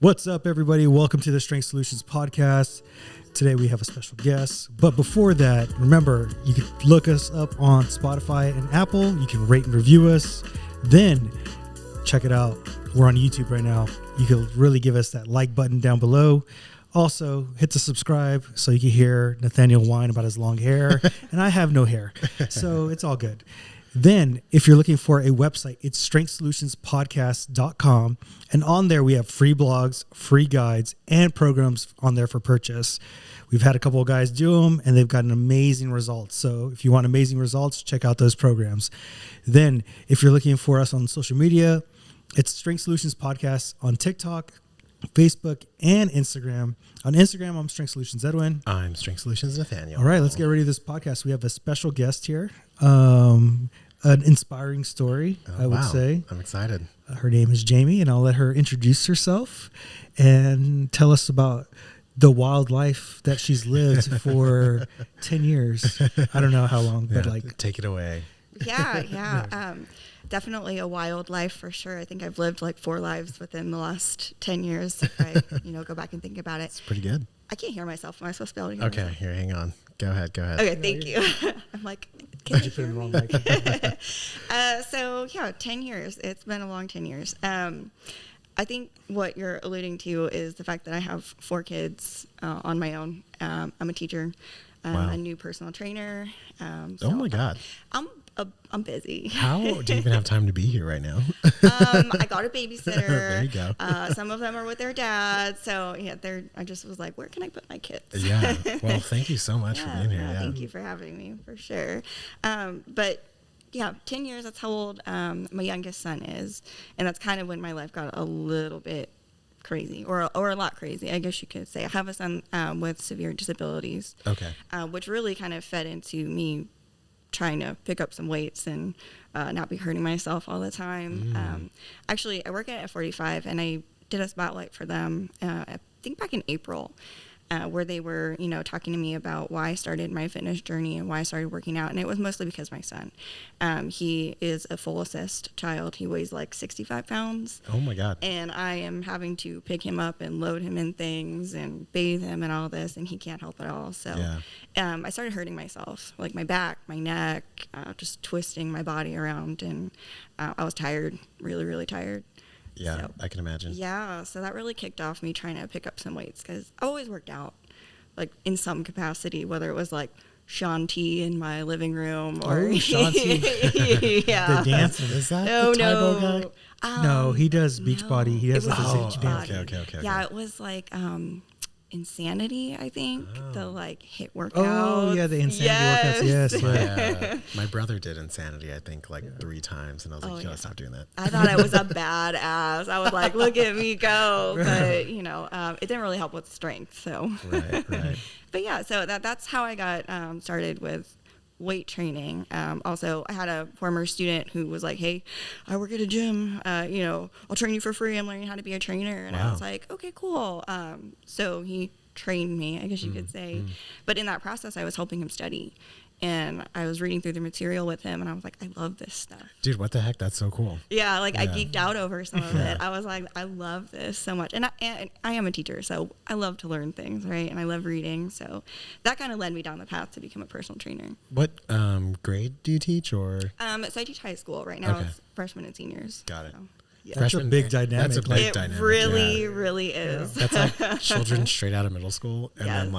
What's up, everybody? Welcome to the Strength Solutions Podcast. Today we have a special guest. But before that, remember, you can look us up on Spotify and Apple. You can rate and review us. Then check it out. We're on YouTube right now. You can really give us that like button down below. Also, hit the subscribe so you can hear Nathaniel whine about his long hair. And I have no hair, so it's all good. Then, if you're looking for a website, it's strengthsolutionspodcast.com. And on there, we have free blogs, free guides, and programs on there for purchase. We've had a couple of guys do them, and they've gotten amazing results. So if you want amazing results, check out those programs. Then, if you're looking for us on social media, it's Strength Solutions Podcast on TikTok, Facebook, and Instagram. On Instagram, I'm Strength Solutions Edwin. I'm Strength Solutions Nathaniel. All right, let's get ready to this podcast. We have a special guest here. An inspiring story, I would say. I'm excited. Her name is Jamie, and I'll let her introduce herself and tell us about the wild life that she's lived for 10 years. I don't know how long, but take it away. Yeah. Definitely a wild life for sure. I think I've lived like 4 lives within the last 10 years. If I, go back and think about it. It's pretty good. I can't hear myself. Am I supposed to be able to hear myself? Here, hang on. Go ahead. Okay, thank you. I'm like, can you put in the wrong mic? 10 years. It's been a long 10 years. I think what you're alluding to is the fact that I have 4 kids on my own. I'm a teacher, a new personal trainer. Oh my God. I'm busy. How do you even have time to be here right now? I got a babysitter. There you go. Some of them are with their dad. So I just was like, where can I put my kids? Yeah. Well, thank you so much for being here. Yeah. Thank you for having me, for sure. 10 years, that's how old my youngest son is. And that's kind of when my life got a little bit crazy or a lot crazy, I guess you could say. I have a son with severe disabilities. Okay. Which really kind of fed into me trying to pick up some weights and not be hurting myself all the time. Actually, I work at 45, and I did a spotlight for them, I think back in April, where they were, talking to me about why I started my fitness journey and why I started working out. And it was mostly because my son, he is a full assist child. He weighs like 65 pounds. Oh my God. And I am having to pick him up and load him in things and bathe him and all this, and he can't help at all. So I started hurting myself, like my back, my neck, just twisting my body around. And I was tired, really, really tired. Yeah, so, I can imagine. Yeah, so that really kicked off me trying to pick up some weights because I always worked out, like in some capacity, whether it was like Shanti in my living room or Shanti. Yeah, the dancing. Is that the Taibo guy? No, he does Beachbody. He has Okay. Yeah, it was like Insanity, I think. The HIIT workout. Oh yeah, the Insanity workouts. Yes. My brother did Insanity, I think, 3 times, and I was like, "Yo, stop doing that." I thought I was a badass. I was like, "Look at me go!" But it didn't really help with strength. So right. But yeah, so that's how I got started with weight training. Also, I had a former student who was like, "Hey, I work at a gym. I'll train you for free. I'm learning how to be a trainer." And I was like, "Okay, cool." So he trained me, I guess you could say. But in that process, I was helping him study. And I was reading through the material with him, and I was like, I love this stuff. Dude, what the heck? That's so cool. Yeah, I geeked out over some of it. I was like, I love this so much. And I am a teacher, so I love to learn things, right? And I love reading. So that kind of led me down the path to become a personal trainer. What grade do you teach? Or So I teach high school right now. It's freshmen and seniors. Got it. So, yeah. That's a big dynamic. That's a big dynamic. It really is. That's like children straight out of middle school and then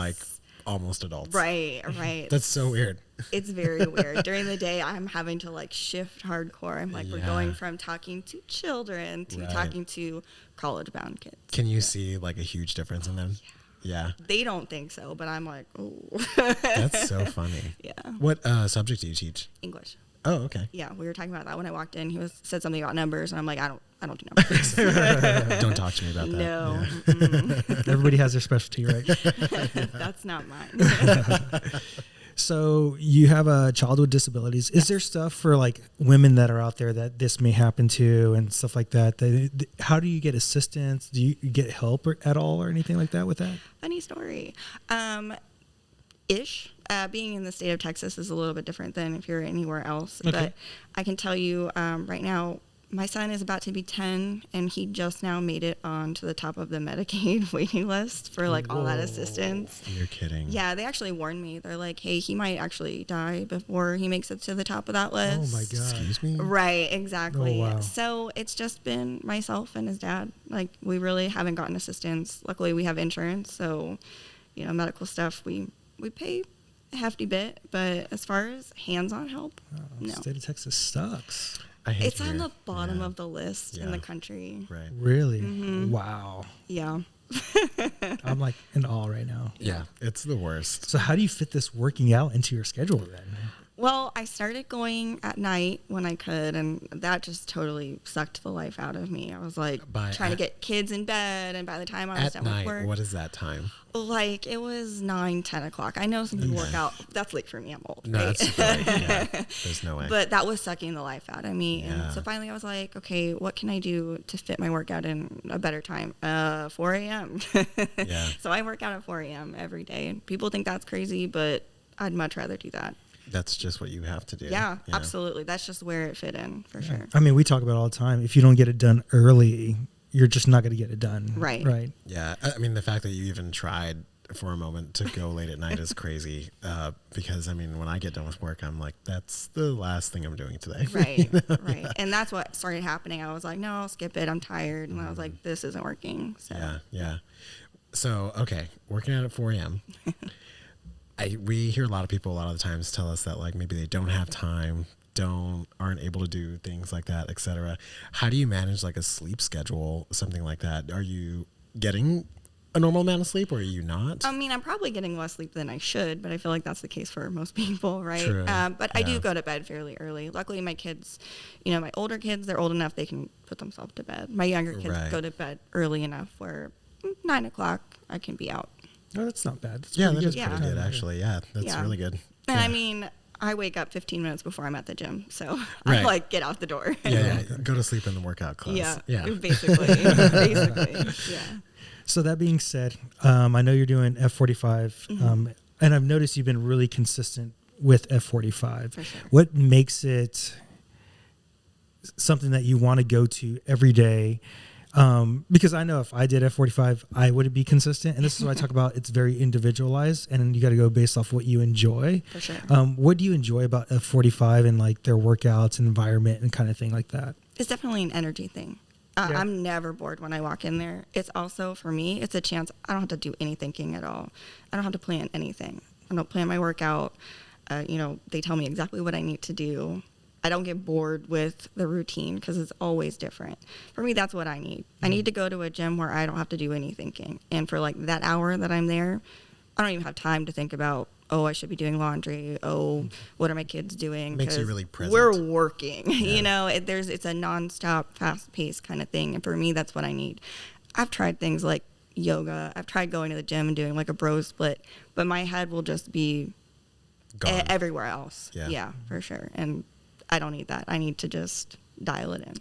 almost adults. Right. That's so weird. It's very weird. During the day, I'm having to shift hardcore. I'm we're going from talking to children to talking to college-bound kids. Can you see a huge difference in them? Yeah. They don't think so, but I'm like, oh. That's so funny. Yeah. What subject do you teach? English. Oh, okay. Yeah, we were talking about that when I walked in. He said something about numbers, and I'm like, I don't do numbers. Don't talk to me about that. No. Yeah. Everybody has their specialty, right? That's not mine. So you have a child with disabilities. Is there stuff for women that are out there that this may happen to and stuff like that? How do you get assistance? Do you get help at all or anything like that with that? Funny story. Being in the state of Texas is a little bit different than if you're anywhere else. Okay. But I can tell you right now, My son is about to be 10, and he just now made it onto the top of the Medicaid waiting list for like all that assistance. You're kidding. Yeah, they actually warned me. They're like, hey, he might actually die before he makes it to the top of that list. Oh my God. Excuse me? Right, exactly. Oh, wow. So it's just been myself and his dad. Like, we really haven't gotten assistance. Luckily, we have insurance, so, you know, medical stuff, we pay a hefty bit, but as far as hands-on help, no. State of Texas sucks. It's on the bottom of the list in the country. Right. Really? Mm-hmm. Wow. Yeah. I'm like in awe right now. Yeah, it's the worst. So how do you fit this working out into your schedule then? Well, I started going at night when I could, and that just totally sucked the life out of me. I was like trying to get kids in bed, and by the time I was done with work. What is that time? Like, it was 9, 10 o'clock. I know some people work out. That's late for me. I'm old. No, right? that's right. Yeah, there's no way. But that was sucking the life out of me. Yeah. And so finally I was like, okay, what can I do to fit my workout in a better time? 4 a.m. Yeah. So I work out at 4 a.m. every day. And people think that's crazy, but I'd much rather do that. That's just what you have to do. Yeah, absolutely. That's just where it fit in, for sure. I mean, we talk about it all the time. If you don't get it done early, you're just not going to get it done. Right. Right. Yeah. I mean, the fact that you even tried for a moment to go late at night is crazy. Because, I mean, when I get done with work, I'm like, that's the last thing I'm doing today. Right, right. And that's what started happening. I was like, no, I'll skip it. I'm tired. And I was like, this isn't working. So. Yeah. So, okay, working out at 4 a.m. We hear a lot of people a lot of the times tell us that like maybe they don't have time, aren't able to do things like that, etc. How do you manage like a sleep schedule, something like that? Are you getting a normal amount of sleep or are you not? I mean, I'm probably getting less sleep than I should, but I feel like that's the case for most people, right? True. But I do go to bed fairly early. Luckily, my kids, you know, my older kids, they're old enough they can put themselves to bed. My younger kids go to bed early enough where 9 o'clock I can be out. Oh, that's not bad. That's That pretty is pretty good, actually. Yeah, that's really good. And I mean, I wake up 15 minutes before I'm at the gym, so Right. I'm like, get out the door. Yeah, go to sleep in the workout class. Yeah, basically, yeah. So that being said, I know you're doing F45, and I've noticed you've been really consistent with F45. For sure. What makes it something that you want to go to every day? Because I know if I did F45, I wouldn't be consistent. And this is what I talk about. It's very individualized and you got to go based off what you enjoy. For sure. What do you enjoy about F45 and like their workouts and environment and kind of thing like that? It's definitely an energy thing. I'm never bored when I walk in there. It's also, for me, it's a chance. I don't have to do any thinking at all. I don't have to plan anything. I don't plan my workout. You know, they tell me exactly what I need to do. I don't get bored with the routine because it's always different. For me, that's what I need. I need to go to a gym where I don't have to do any thinking. And for like that hour that I'm there, I don't even have time to think about, oh, I should be doing laundry. Oh, what are my kids doing? Makes you really present. We're working. You know, it's a nonstop, fast-paced kind of thing. And for me, that's what I need. I've tried things like yoga. I've tried going to the gym and doing like a bro split, but my head will just be everywhere else. Yeah, for sure. And I don't need that. I need to just dial it in.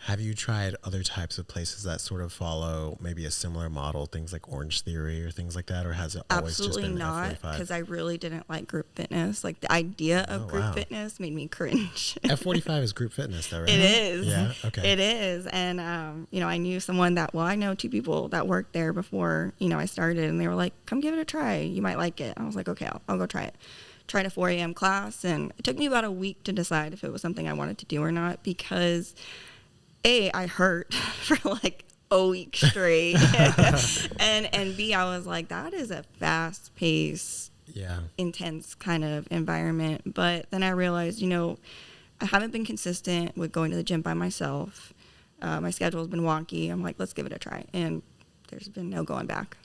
Have you tried other types of places that sort of follow maybe a similar model, things like Orange Theory or things like that, or has it always Absolutely just been not, F45? because I really didn't like group fitness. Like the idea of group fitness made me cringe. F45 is group fitness, though, right? It is. Yeah. Okay. It is, and you know, I knew someone I know 2 people that worked there before I started, and they were like, "Come give it a try. You might like it." I was like, "Okay, I'll go try it." Tried a 4 a.m. class, and it took me about a week to decide if it was something I wanted to do or not, because I hurt for like a week straight, and B, I was like, that is a fast-paced, intense kind of environment. But then I realized, I haven't been consistent with going to the gym by myself. My schedule's been wonky. I'm like, let's give it a try, and there's been no going back.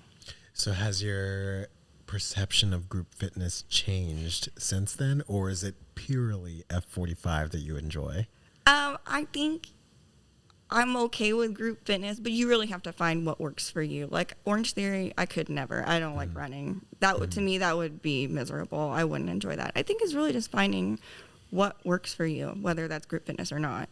So has your perception of group fitness changed since then, or is it purely F45 that you enjoy? I think I'm okay with group fitness, but you really have to find what works for you. Like Orange Theory, I could never. I don't like running. That would, to me, that would be miserable. I wouldn't enjoy that. I think it's really just finding what works for you, whether that's group fitness or not.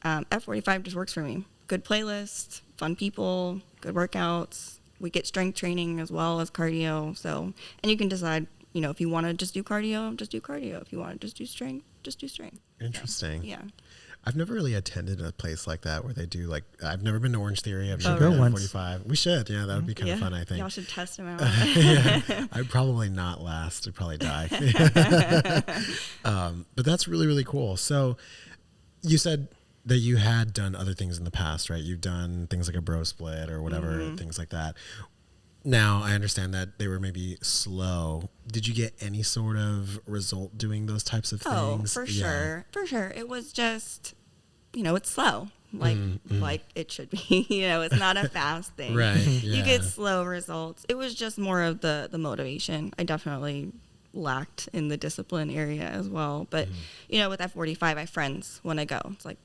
F45 just works for me. Good playlist, fun people, good workouts. We get strength training as well as cardio. So, and you can decide, if you want to just do cardio, just do cardio. If you want to just do strength, just do strength. Interesting. So, yeah. I've never really attended a place like that where they do like, I've never been to Orange Theory. I've should never go been to once. 45. We should. Yeah, that would be kind of fun, I think. Y'all should test them out. Yeah, I'd probably not last. I'd probably die. But that's really, really cool. So you said that you had done other things in the past, right? You've done things like a bro split or whatever, things like that. Now, I understand that they were maybe slow. Did you get any sort of result doing those types of things? For sure. For sure. It was just, it's slow. Like it should be. It's not a fast thing. Right. You get slow results. It was just more of the motivation. I definitely lacked in the discipline area as well. But, with F45, I have friends when I go. It's like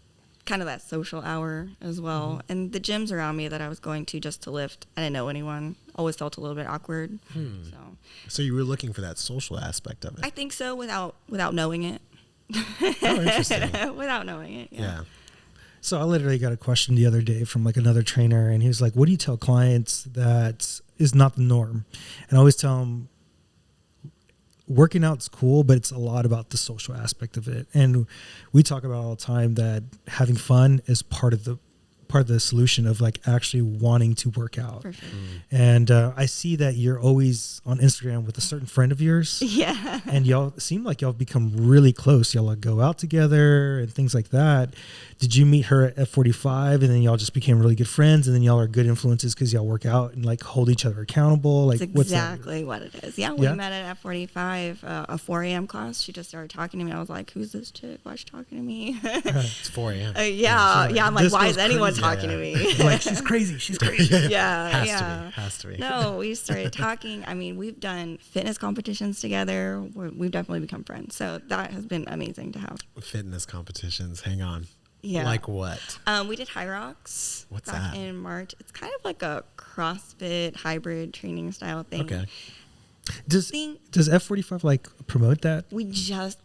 kind of that social hour as well. And the gyms around me that I was going to just to lift, I didn't know anyone. Always felt a little bit awkward. So you were looking for that social aspect of it. I think so without knowing it. Oh, interesting. Without knowing it. Yeah. So I literally got a question the other day from like another trainer, and he was like, what do you tell clients that is not the norm? And I always tell them, working out's cool, but it's a lot about the social aspect of it. And we talk about all the time that having fun is part of the solution of like actually wanting to work out. For sure. And I see that you're always on Instagram with a certain friend of yours. Yeah. And y'all seem like y'all have become really close. Y'all like go out together and things like that. Did you meet her at F45 and then y'all just became really good friends and then y'all are good influences because y'all work out and like hold each other accountable? Like, that's what's exactly what it is. Yeah, we met at F45, a 4 a.m. class. She just started talking to me. I was like, who's this chick? Why is she talking to me? It's 4 a.m. Yeah. I'm like, why is anyone talking to me? Like, she's crazy. She's crazy. Has to be. No, we started talking. I mean, we've done fitness competitions together. We've definitely become friends. So that has been amazing to have. Fitness competitions. Hang on. Yeah. Like what? We did High Rocks What's back that? in March. It's kind of like a CrossFit hybrid training style thing. Okay. Does F45 like promote that? We just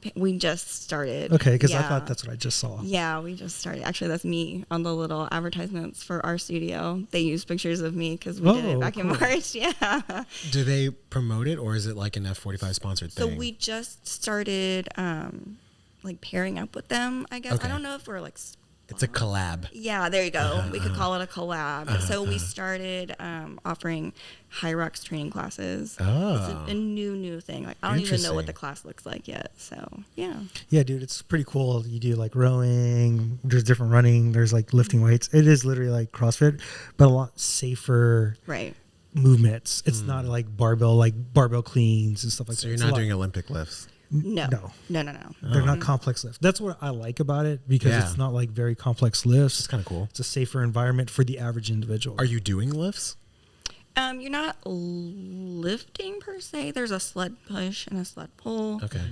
started. Okay, because I thought that's what I just saw. Yeah, we just started. Actually, that's me on the little advertisements for our studio. They use pictures of me because we did it back in March. Yeah. Do they promote it, or is it like an F45 sponsored thing? So we just started like pairing up with them, I guess. Okay. I don't know if we're like... It's a collab. Yeah, there you go. We could call it a collab. So we started offering High Rocks training classes. Oh. It's a new thing. Like I don't even know what the class looks like yet. So yeah. Yeah, dude, it's pretty cool. You do like rowing. There's different running. There's like lifting weights. It is literally like CrossFit, but a lot safer. Right. Movements. It's not like barbell cleans and stuff like that. So you're not doing Olympic lifts? No. They're not complex lifts. That's what I like about it because it's not like very complex lifts. It's kind of cool. It's a safer environment for the average individual. Are you doing lifts? You're not lifting per se. There's a sled push and a sled pull. Okay.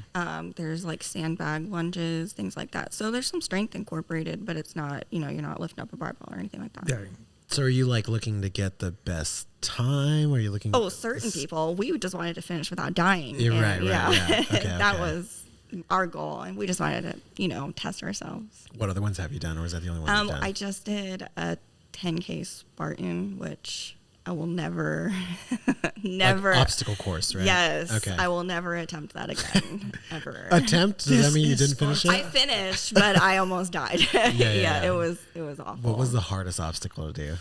There's like sandbag lunges, things like that. So there's some strength incorporated, but it's not, you're not lifting up a barbell or anything like that. Yeah. So are you like looking to get the best time? Or are you looking? Oh, certain people. We just wanted to finish without dying. Yeah, and, right. Yeah. Okay, that was our goal, and we just wanted to, test ourselves. What other ones have you done, or is that the only one you've done? I just did a 10K Spartan, which I will never Like obstacle course, right? Yes. Okay. I will never attempt that again, ever. Attempt? Does that mean you didn't finish it? I finished, but I almost died. Yeah. It was awful. What was the hardest obstacle to do?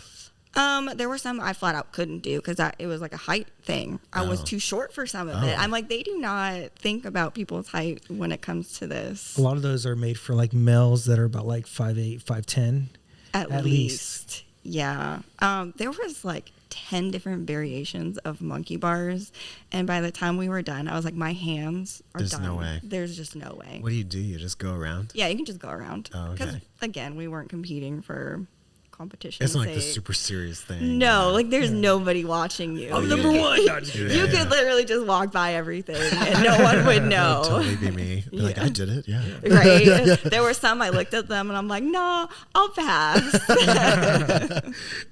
There were some I flat out couldn't do because it was like a height thing. I was too short for some of it. I'm like, they do not think about people's height when it comes to this. A lot of those are made for like males that are about like 5'8", 5'10". At least. Yeah. There was like 10 different variations of monkey bars. And by the time we were done, I was like, my hands are There's done. no way. There's just no way. What do? You just go around? Yeah, you can just go around. Oh, okay. Because, again, we weren't competing for competition. It's not like the super serious thing. No, like there's nobody watching you. I'm number one. You could literally just walk by everything and no one would know. That would totally be me. Be like, I did it. Yeah. Right? There were some I looked at them and I'm like, no, I'll pass.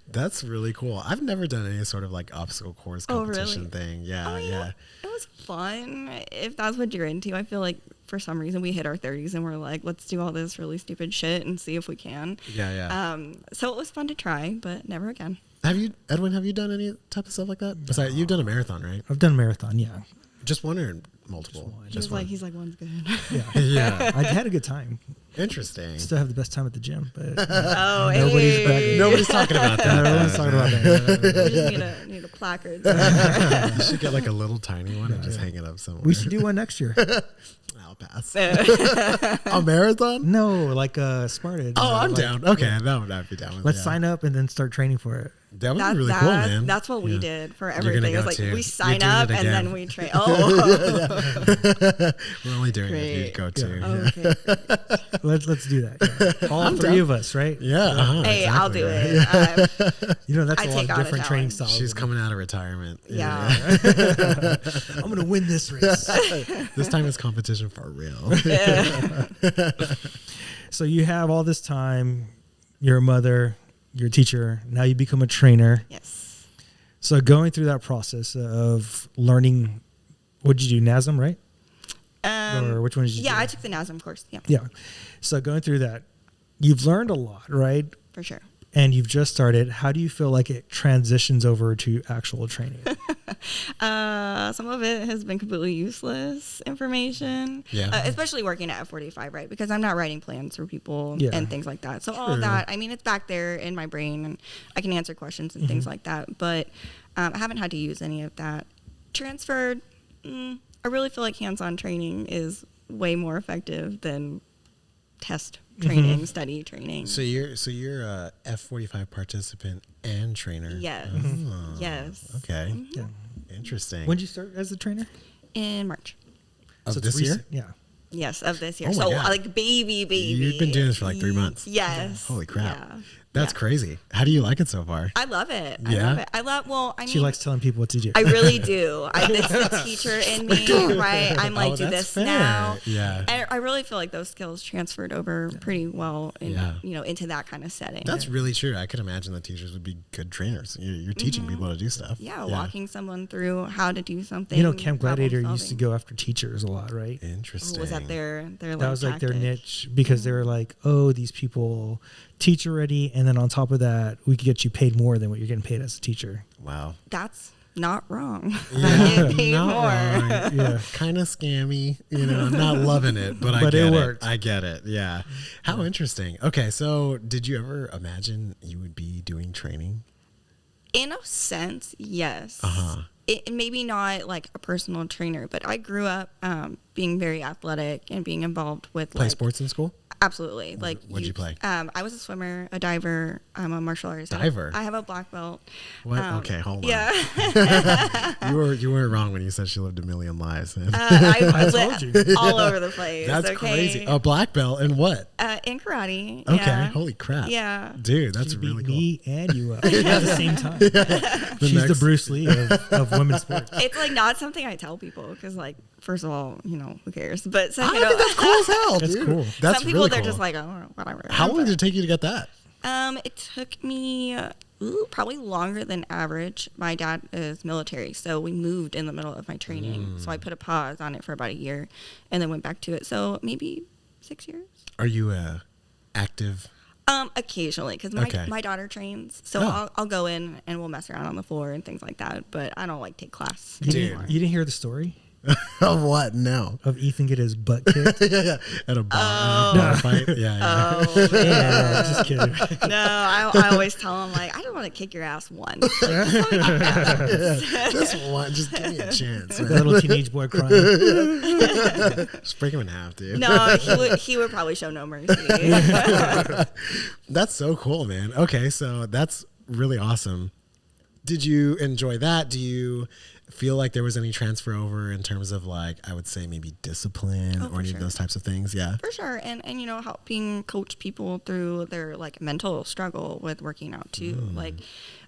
That's really cool. I've never done any sort of like obstacle course competition thing. Yeah, yeah. It was fun. If that's what you're into, I feel like for some reason we hit our 30s and we're like, let's do all this really stupid shit and see if we can. Yeah. So it was fun to try, but never again. Edwin, have you done any type of stuff like that? Besides, you've done a marathon, right? I've done a marathon, yeah. Just wondering, multiple? one. He's like, one's good. Yeah. Yeah. I had a good time. Interesting. Still have the best time at the gym, but Oh, nobody's hey. Nobody's talking about that. everyone's talking about that. We just need a placard. You should get like a little tiny one and just hang it up somewhere. We should do one next year. I'll pass. A marathon? No, like Spartan. Oh, I'm like, down. Okay, that would I'd be down with. Let's yeah. sign up and then start training for it. That would be really cool, man. That's what we Yeah. did for You're gonna everything. It was go like too. we You're sign doing up it and again. then we train. Oh, We're only doing it if you go to. Yeah. okay. Let's do that. Yeah. All I'm three down. of us, right? Yeah. Uh-huh, Hey, I'll do exactly. it. You know, that's I a lot take of on a different training challenge. styles. She's coming out of retirement. Yeah. I'm gonna win this race. This time it's competition for real. So you have all this time. You're a mother. You're a teacher. Now you become a trainer. Yes. So going through that process of learning, what did you do? NASM, right? Or which one did you do? Yeah, I took the NASM course. Yeah, Yeah. So going through that, you've learned a lot, right? for sure. And you've just started. How do you feel like it transitions over to actual training? Some of it has been completely useless information. Yeah. Especially working at F45, right? Because I'm not writing plans for people Yeah. and things like that. So all of that, I mean, it's back there in my brain and I can answer questions and things like that. But I haven't had to use any of that. Transferred, I really feel like hands-on training is way more effective than test training, study training. So you're a F45 participant and trainer. Yes. Oh, Yes. Okay. Yeah. Interesting. When did you start as a trainer? In March. Of So it's this year? recent. Yeah. Yes, of this year. Oh my So God. like baby. You've been doing this for like 3 months. Yes. Holy crap. Yeah. That's Yeah. crazy. How do you like it so far? I love it. Yeah? I love well, I mean She likes telling people what to do. I really do. It's the teacher in me, right? I'm like, Oh, do that's this fair. now. Yeah. And I really feel like those skills transferred over pretty well in, Yeah. into that kind of setting. That's really true. I could imagine that teachers would be good trainers. You're teaching people to do stuff. yeah, walking someone through how to do something. You know, Camp problem Gladiator used to solving. go after teachers a lot, right? Interesting. Was that their That like, was like their tactic? niche because they were like, oh, these people teach already, and then on top of that, we could get you paid more than what you're getting paid as a teacher. Wow. That's not wrong. Yeah, Get paid not more. wrong. Yeah. Kind of scammy. You know, I'm not loving it, but I But get it it. worked. I get it. Yeah. How interesting. Okay, so did you ever imagine you would be doing training? In a sense, yes. Uh-huh. It maybe not like a personal trainer, but I grew up being very athletic and being involved with Play like sports in school? absolutely. Like What'd you play? I was a swimmer, a diver. I'm a martial artist. Diver? I have a black belt. What? Okay, hold on. Yeah, You weren't wrong when you said she lived a million lives, man. I told you. lived all over the place. That's okay? crazy. A black belt in what? In karate. Okay, Yeah. holy crap. Yeah. Dude, that's She really beat cool. me and you up at the same time. She's the next- Bruce Lee of women's sports. It's like not something I tell people because, like, first of all, who cares? But I second, think that's cool as hell, That's dude. cool. That's some people really they're cool. just like, oh, whatever. How long did it take you to get that? It took me probably longer than average. My dad is military, so we moved in the middle of my training. So I put a pause on it for about a year and then went back to it. So maybe 6 years. Are you active? Occasionally, because Okay. my daughter trains, so Oh. I'll go in and we'll mess around on the floor and things like that. But I don't like take class You anymore. didn't hear the story Of what? No. of Ethan get his butt kicked? Yeah. At a bar fight? Yeah. Oh, Yeah, just kidding. no, I always tell him, like, I just want to kick your ass once. Like, just let me kick your ass. Just one. Just give me a chance, The man. little teenage boy crying. Just break him in half, dude. No, he would probably show no mercy. That's so cool, man. Okay, so that's really awesome. Did you enjoy that? Do you feel like there was any transfer over in terms of, like, I would say maybe discipline Oh, or for any sure. of those types of things? Yeah. For sure, and helping coach people through their like mental struggle with working out too. Like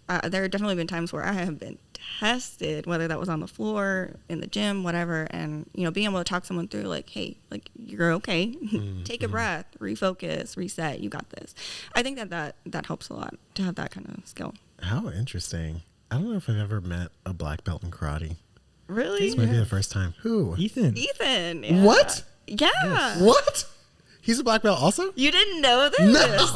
there have definitely been times where I have been tested, whether that was on the floor, in the gym, whatever, and being able to talk someone through like, hey, like you're okay, take a breath, refocus, reset, you got this. I think that helps a lot to have that kind of skill. How interesting. I don't know if I've ever met a black belt in karate. Really, This might be the first time. Who? Ethan. Ethan. Yeah. What? Yeah. What? He's a black belt also? You didn't know this? No.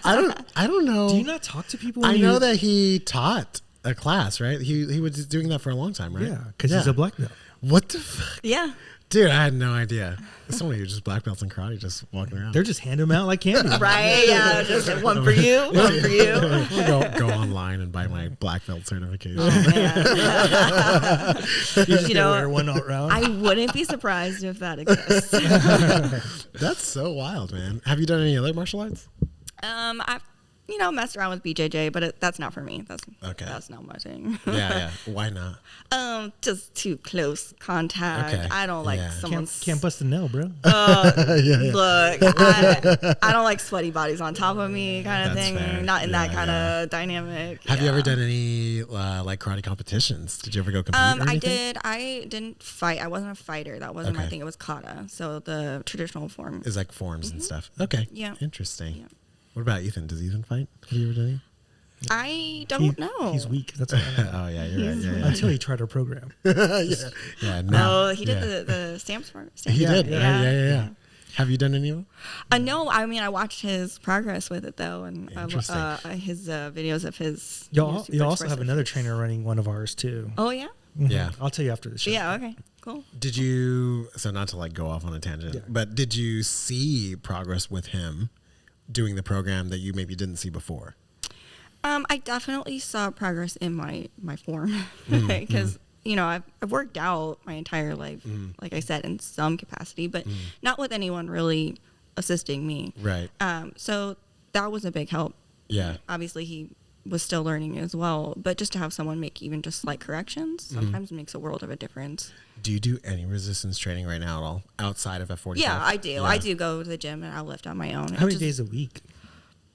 I don't know. Do you not talk to people? I when know you- that he taught a class, right? He was doing that for a long time, right? Yeah, because he's a black belt. What the fuck? Yeah. Dude, I had no idea. Somebody who just black belts in karate just walking around. They're just handing them out like candy. Right. Yeah. Just like, one for you, one for you. I'll go online and buy my black belt certification. Oh, man. You just gotta wear one around. I wouldn't be surprised if that exists. That's so wild, man. Have you done any other martial arts? I've messed around with BJJ, but that's not for me. That's not my thing. Yeah. Why not? Just too close contact. Okay. I don't like Yeah. someone's. Can't bust a nail, bro. Look, I don't like sweaty bodies on top of me, kind of That's thing. fair. Not in Yeah, that kind of dynamic. Have you ever done any like karate competitions? Did you ever go compete? Or I anything? did. I didn't fight. I wasn't a fighter. That wasn't my Okay. thing. It was kata, so the traditional form. Is like forms and stuff. Okay. Yeah. Interesting. Yeah. What about Ethan? Does Ethan fight? Have you ever done any? I don't know. He's weak. That's what I know. Oh yeah, you're right. Yeah. Until he tried our program. Yeah. Now. Oh, he did Yeah. the stamps for. He did. Yeah. Yeah. Have you done any of them? No, I mean I watched his progress with it though, and Interesting. his videos of his. Y'all super also have expressive another face. trainer running one of ours too. Oh yeah. Mhm. Yeah. I'll tell you after the show. Yeah. Okay. Cool. Did you? So not to like go off on a tangent, Yeah. but did you see progress with him doing the program that you maybe didn't see before? I definitely saw progress in my form Mm-hmm. because I've worked out my entire life, like I said, in some capacity, but not with anyone really assisting me. Right. So that was a big help. Yeah. Obviously, he was still learning as well, but just to have someone make even just slight corrections sometimes makes a world of a difference. Do you do any resistance training right now at all outside of F45? Yeah, I do. Yeah. I do go to the gym and I'll lift on my own. How many days a week?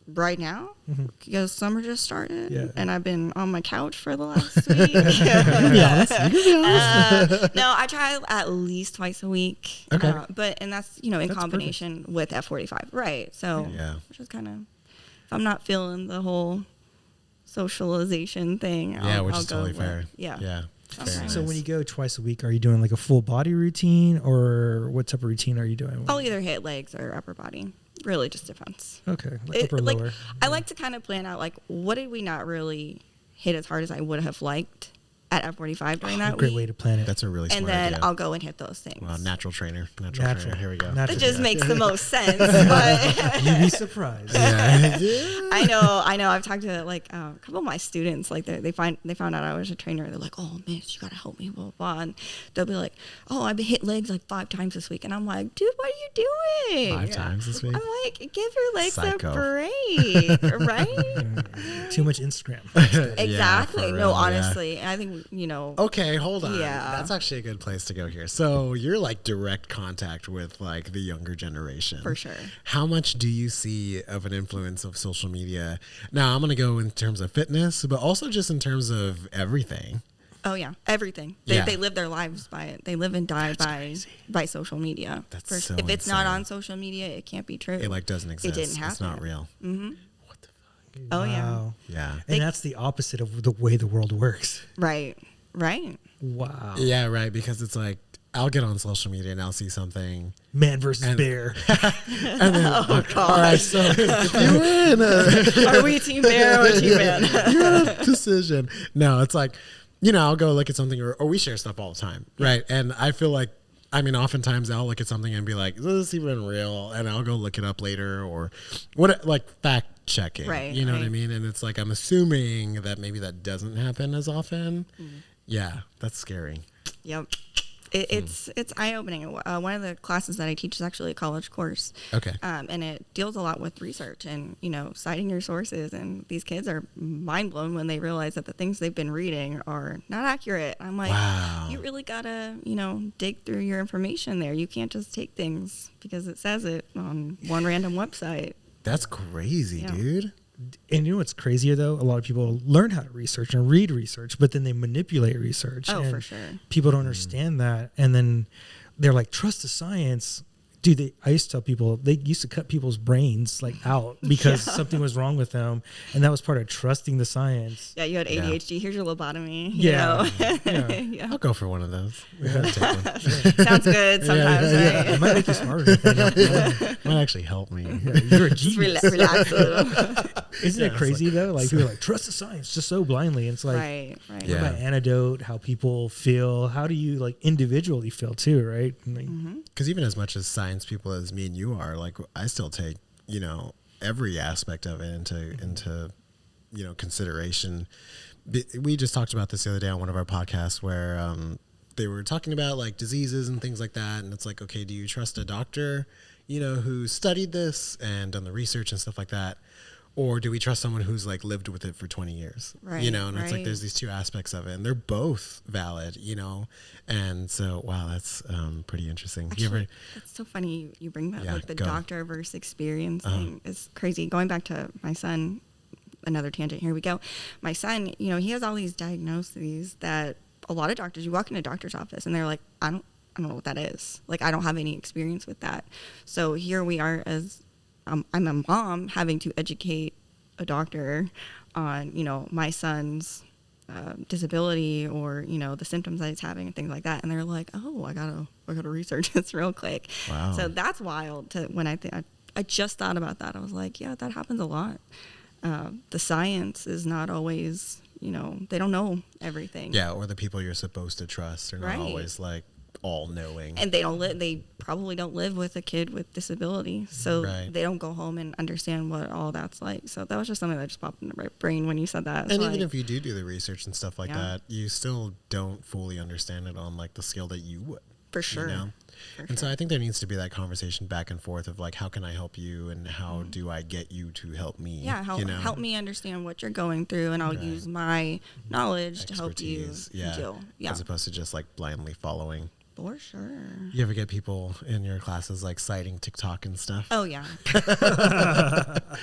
Right now, because summer just started, Yeah. and I've been on my couch for the last week. You can be honest. You can be honest. No, I try at least twice a week. Okay. And that's in That's combination with F45, right? So Yeah. just kind of, if I'm not feeling the whole socialization thing, Yeah, which I'll is go totally with- fair. Yeah. Yeah. Okay. Very So nice. when you go twice a week, are you doing like a full body routine, or what type of routine are you doing? I'll either hit legs or upper body. Really, just depends. Okay, like upper lower. I like to kind of plan out like what did we not really hit as hard as I would have liked at F45 during that Great week, way to plan it. That's a really smart and then idea. I'll go and hit those things. Wow, natural trainer. Natural trainer. Here we go. Natural. It just Yeah. makes the most sense. But You'd be surprised. Yeah. I know. I've talked to like a couple of my students. Like they found out I was a trainer. They're like, "Oh, miss, you gotta help me." Blah, blah, blah. And they'll be like, "Oh, I've been hit legs like 5 times this week," and I'm like, "Dude, what are you doing? 5 times this week? I'm like, "Give your legs Psycho. a break, right?" Too much Instagram. Exactly. for No, real, honestly, I think Okay, hold on. Yeah. That's actually a good place to go here. So you're like direct contact with like the younger generation. For sure. How much do you see of an influence of social media? Now I'm going to go in terms of fitness, but also just in terms of everything. Oh yeah, everything. They live their lives by it. They live and die by social media. That's so if it's not insane. on social media, it can't be true. It like doesn't exist. didn't It's not happen. real. What the fuck? Oh yeah. Wow. Yeah. And that's the opposite of the way the world works. Right. Wow. Yeah, right. Because it's like I'll get on social media and I'll see something. Man versus bear. And then, Oh god. all right, so if you were in a Are we team bear or team man? you're in a decision. No, it's like, I'll go look at something or we share stuff all the time. Right. And I feel like, oftentimes I'll look at something and be like, is this even real? And I'll go look it up later or what, like fact checking. Right, You know what I right. mean? And it's like, I'm assuming that maybe that doesn't happen as often. Yeah. That's scary. Yep. It's eye opening. One of the classes that I teach is actually a college course. Okay. And it deals a lot with research and citing your sources. And these kids are mind blown when they realize that the things they've been reading are not accurate. I'm like, Wow. you really gotta dig through your information there. You can't just take things because it says it on one random website. That's crazy, Yeah. dude. And you know what's crazier though? A lot of people learn how to research and read research, but then they manipulate research. Oh, and for sure. People don't understand that. And then they're like, trust the science. dude, I used to tell people they used to cut people's brains like out because something was wrong with them, and that was part of trusting the science. Yeah, you had ADHD. Here's your lobotomy. Yeah. Yeah. I'll go for one of those. Sounds good sometimes, right? It might make you smarter. Nathaniel. Might actually help me. You're a Just genius. relax a little. Isn't it crazy though? Like people are like, trust the science just so blindly. And it's like, Right. what Yeah. about antidote? How people feel? How do you like individually feel too? Right? Like, Because even as much as science people as me and you are, like I still take every aspect of it into consideration. We just talked about this the other day on one of our podcasts where they were talking about like diseases and things like that, and it's like, okay, do you trust a doctor who studied this and done the research and stuff like that, or do we trust someone who's like lived with it for 20 years? Right, And it's like right. there's these two aspects of it, and they're both valid, and so wow, that's pretty interesting. Actually, it's so funny you bring that, Yeah, like the go. doctor versus experience thing is crazy. Going back to my son, another tangent, here we go. My son, he has all these diagnoses that a lot of doctors, you walk in a doctor's office and they're like, I don't know what that is. Like, I don't have any experience with that. So here we are as, I'm a mom having to educate a doctor on, my son's disability or, the symptoms that he's having and things like that. And they're like, oh, I gotta research this real quick. Wow. So that's wild to when I just thought about that. I was like, yeah, that happens a lot. The science is not always, they don't know everything. Yeah, or the people you're supposed to trust are not Right. always like all knowing. And they probably don't live with a kid with disability. So Right. they don't go home and understand what all that's like. So that was just something that just popped into my brain when you said that. And even if you do the research and stuff like Yeah. that, you still don't fully understand it on like the scale that you would. For sure. And so I think there needs to be that conversation back and forth of like, how can I help you and how do I get you to help me? Yeah, help me understand what you're going through, and I'll Right. use my knowledge to help you Expertise, yeah. deal. Yeah, As opposed to just like blindly following. for sure. You ever get people in your classes like citing TikTok and stuff? Oh yeah.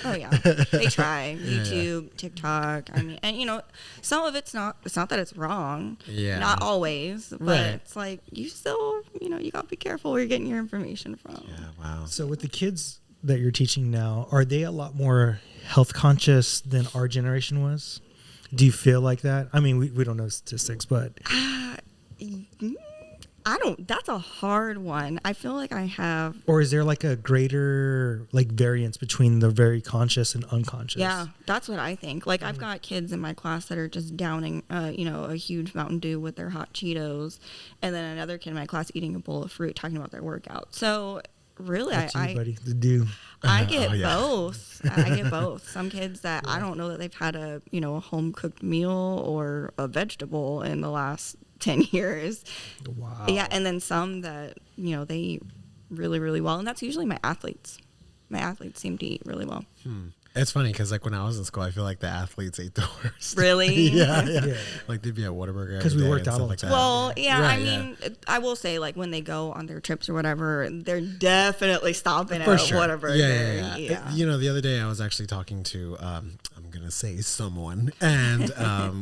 Oh yeah. They try YouTube, TikTok. I mean, and some of it's not that it's wrong. Yeah. Not always, but Right. it's like you still, you gotta be careful where you're getting your information from. Yeah, wow. so with the kids that you're teaching now, are they a lot more health conscious than our generation was? Do you feel like that? I mean, we don't know statistics, but That's a hard one. I feel like I have. or is there like a greater like variance between the very conscious and unconscious? Yeah, that's what I think. Like, I've got kids in my class that are just downing, a huge Mountain Dew with their hot Cheetos, and then another kid in my class eating a bowl of fruit, talking about their workout. So, really, That's you, buddy. The do. I get Oh, yeah. both. I get both. Some kids that I don't know that they've had a home cooked meal or a vegetable in the last 10 years. Wow. Yeah, and then some that they eat really, really well, and that's usually my athletes. My athletes seem to eat really well. It's funny because like when I was in school, I feel like the athletes ate the worst. Really? yeah. Yeah. Like they'd be at Whataburger 'Cause every we day worked and out stuff all like the that. Well, yeah, Right, I mean, I will say, like, when they go on their trips or whatever, they're definitely stopping For at sure. Whataburger. Yeah. The other day I was actually talking to, I'm going to say someone. And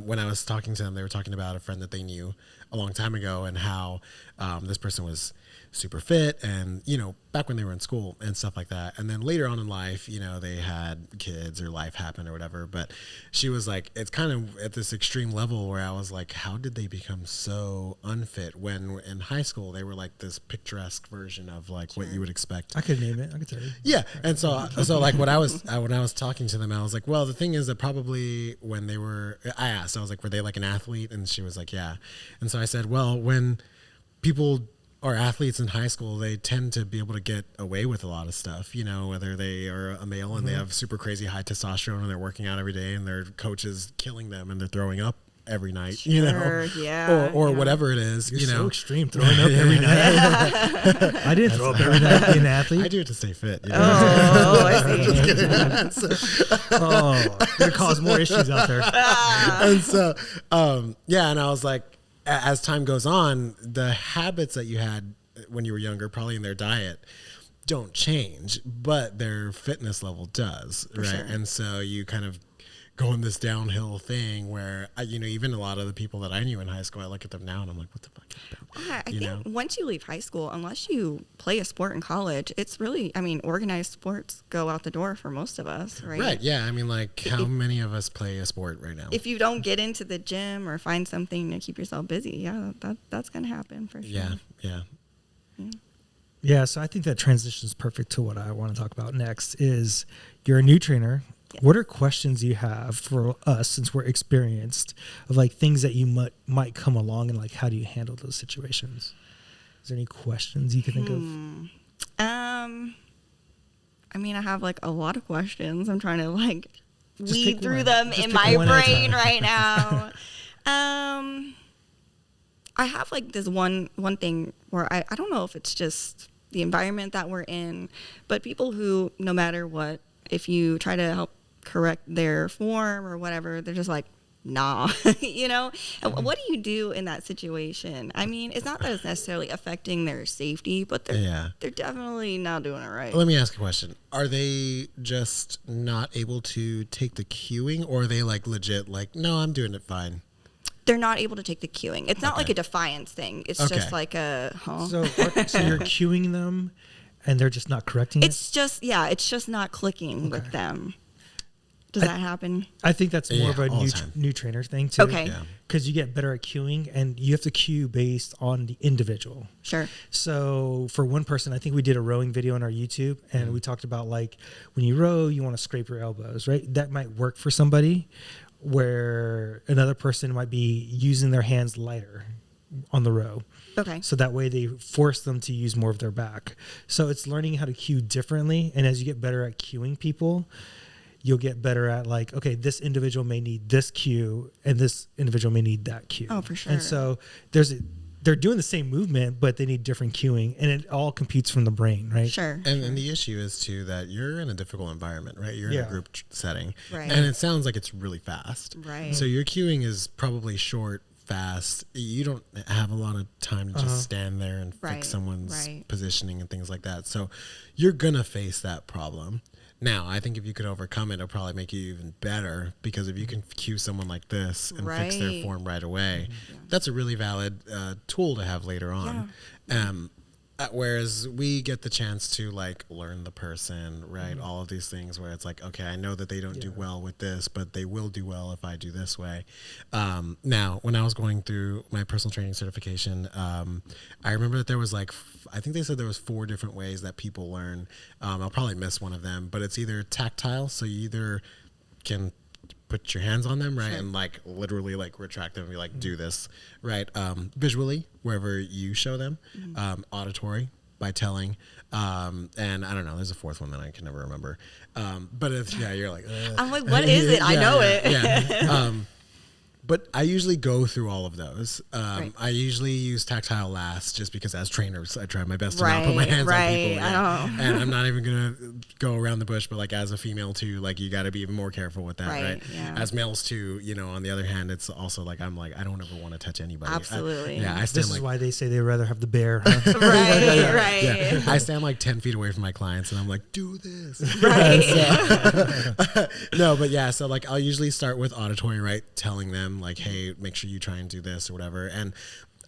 when I was talking to them, they were talking about a friend that they knew a long time ago and how this person was super fit and, back when they were in school and stuff like that. And then later on in life, they had kids or life happened or whatever. But she was like, it's kind of at this extreme level where I was like, how did they become so unfit when in high school they were like this picturesque version of like what you would expect? I could name it. I could tell you. Yeah. And so like when I was talking to them, I was like, well, the thing is that probably when they were, I asked, I was like, were they like an athlete? And she was like, yeah. And so I said, well, when people are athletes in high school, they tend to be able to get away with a lot of stuff, whether they are a male and they have super crazy high testosterone and they're working out every day and their coach is killing them and they're throwing up every night, Sure, yeah, or yeah. whatever it is, You're so extreme, throwing up every night. I didn't throw up every night being an athlete. I do it to stay fit. Oh, I see. It's gonna cause more issues out there. And so, and I was like, as time goes on, the habits that you had when you were younger, probably in their diet, don't change, but their fitness level does, right? sure. And so you kind of going this downhill thing where even a lot of the people that I knew in high school, I look at them now and I'm like, what the fuck? I think once you leave high school, unless you play a sport in college, it's really, organized sports go out the door for most of us, right? Right. Yeah. I mean, like, how many of us play a sport right now? If you don't get into the gym or find something to keep yourself busy, that's going to happen for sure. Yeah. Yeah. Yeah, so I think that transitions perfect to what I want to talk about next is you're a new trainer. Yeah. What are questions you have for us since we're experienced of like things that you might come along and like how do you handle those situations? Is there any questions you can think of? I have like a lot of questions. I'm trying to like Just weed pick through one. them Just in pick my one at a brain time. right now. I have like this one thing where I don't know if it's just the environment that we're in, but people who, no matter what, if you try to help correct their form or whatever, they're just like, nah, And what do you do in that situation? I mean, it's not that it's necessarily affecting their safety, but they're definitely not doing it right. Let me ask a question. Are they just not able to take the cueing, or are they like legit like, no, I'm doing it fine? They're not able to take the cueing. It's not Okay. like a defiance thing. It's Okay. just like a, So you're cueing them and they're just not correcting it? it's just not clicking with them. Does that happen? I think that's more Yeah, of a all the time. new trainer thing too. Okay. Yeah. Because you get better at cueing and you have to cue based on the individual. Sure. So for one person, I think we did a rowing video on our YouTube and we talked about like when you row, you want to scrape your elbows, right? That might work for somebody where another person might be using their hands lighter on the row. Okay. So that way they force them to use more of their back. So it's learning how to cue differently. And as you get better at cueing people, you'll get better at like, okay, this individual may need this cue and this individual may need that cue. Oh, for sure. And so they're doing the same movement, but they need different cueing and it all competes from the brain, right? Sure. And the issue is too that you're in a difficult environment, right? You're in Yeah. a group setting, Right. and it sounds like it's really fast. Right. So your cueing is probably short, fast. You don't have a lot of time to just stand there and Right. fix someone's Right. positioning and things like that. So you're gonna face that problem. Now, I think if you could overcome it, it'll probably make you even better, because if you can cue someone like this and fix their Right. form right away, Yeah. that's a really valid tool to have later on. Whereas we get the chance to like learn the person, right? All of these things where it's like, okay, I know that they don't do well with this, but they will do well if I do this way. Now, when I was going through my personal training certification, I remember that there was like, I think they said there was 4 different ways that people learn. I'll probably miss one of them, but it's either tactile. So you either can put your hands on them, right? Sure. And like literally like retract them and be like, do this, right? Visually, wherever you show them, auditory by telling, and I don't know, there's a 4th one that I can never remember. But it's, you're like, I'm like, what is it? I know it. Yeah. But I usually go through all of those. Right. I usually use tactile last, just because as trainers, I try my best to not put my hands on people. I know. And I'm not even going to go around the bush, but like as a female too, like you got to be even more careful with that, right? Yeah. As males too, on the other hand, it's also like, I'm like, I don't ever want to touch anybody. Absolutely. I stand This like, is why they say they'd rather have the bear, huh? Right. yeah, I stand like 10 feet away from my clients and I'm like, do this. Right. No, but yeah, so like I'll usually start with auditory, right? Telling them like, hey, make sure you try and do this or whatever. And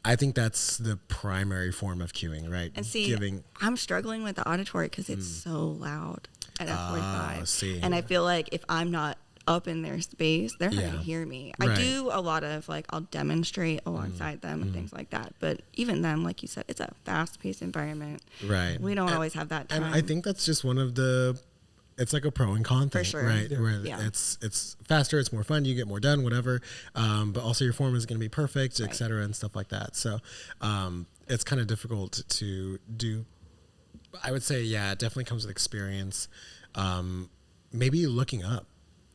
I think that's the primary form of cueing, right? And see, I'm struggling with the auditory because it's so loud at F45. See. And I feel like if I'm not up in their space, they're not going to Yeah. hear me. Right. I do a lot of like, I'll demonstrate alongside them and things like that. But even then, like you said, it's a fast-paced environment. Right. We don't always have that time. And I think that's just one of it's like a pro and con thing, sure. right? Yeah. Where Yeah. it's faster, it's more fun, you get more done, whatever. But also your form is going to be perfect, et cetera, and stuff like that. So it's kind of difficult to do. I would say, yeah, it definitely comes with experience. Maybe looking up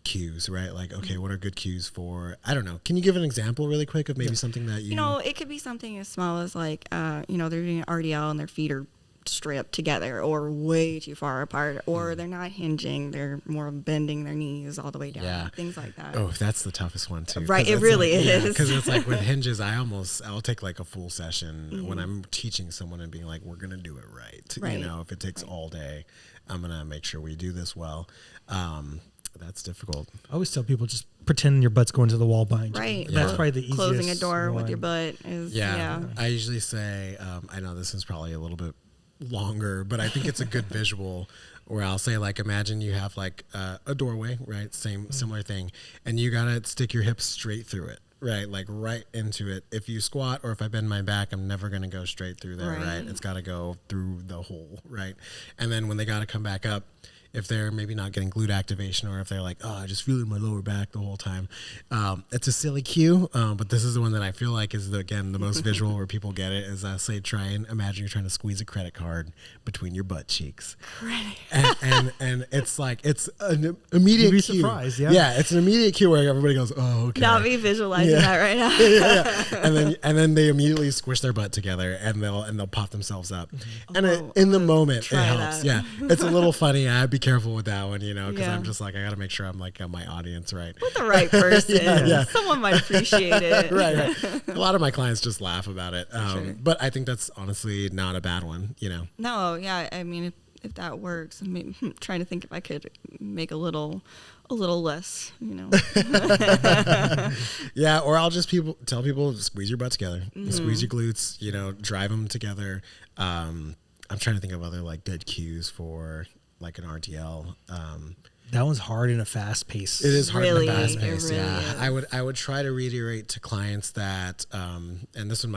cues, right? Like, okay, what are good cues for, I don't know. Can you give an example really quick of maybe something that it could be something as small as like, they're doing an RDL and their feet are straight up together or way too far apart, or they're not hinging, they're more bending their knees all the way down, Yeah. things like that. Oh, that's the toughest one too. Right, it really is. Because it's like with hinges, I'll take like a full session when I'm teaching someone and being like, we're gonna do it right. Right. If it takes all day, I'm gonna make sure we do this well. That's difficult. I always tell people just pretend your butt's going to the wall behind you. Right. That's Yeah. probably the easiest. Closing a door with one. your butt is Yeah. I usually say, I know this is probably a little bit longer, but I think it's a good visual where I'll say, like, imagine you have like a doorway, right? Similar thing. And you got to stick your hips straight through it. Right, like right into it. If you squat or if I bend my back, I'm never going to go straight through there, right? It's got to go through the hole, right? And then when they got to come back up, if they're maybe not getting glute activation or if they're like, oh, I just feel in my lower back the whole time. It's a silly cue, but this is the one that I feel like is, the most visual where people get it is I say, try and imagine you're trying to squeeze a credit card between your butt cheeks. And it's like, it's an immediate You'd be cue. surprised, yeah. Yeah, it's an immediate cue where everybody goes, oh, okay. Not me visualizing that right now. And then they immediately squish their butt together and they'll pop themselves up. And in the moment, it try helps. that. Yeah, it's a little funny. I'd be careful with that one, because Yeah. I'm just like, I got to make sure I'm like on my audience, right? With the right person. Yeah. Someone might appreciate it. right. A lot of my clients just laugh about it. Sure. But I think that's honestly not a bad one, No, yeah. I mean, if that works, I'm trying to think if I could make a little less, Yeah, or I'll just tell people squeeze your butt together, squeeze your glutes, drive them together. I'm trying to think of other like dead cues for like an RDL. That one's hard in a fast pace. It is hard Really, in a fast it pace. really Yeah, is. I would try to reiterate to clients that, and this one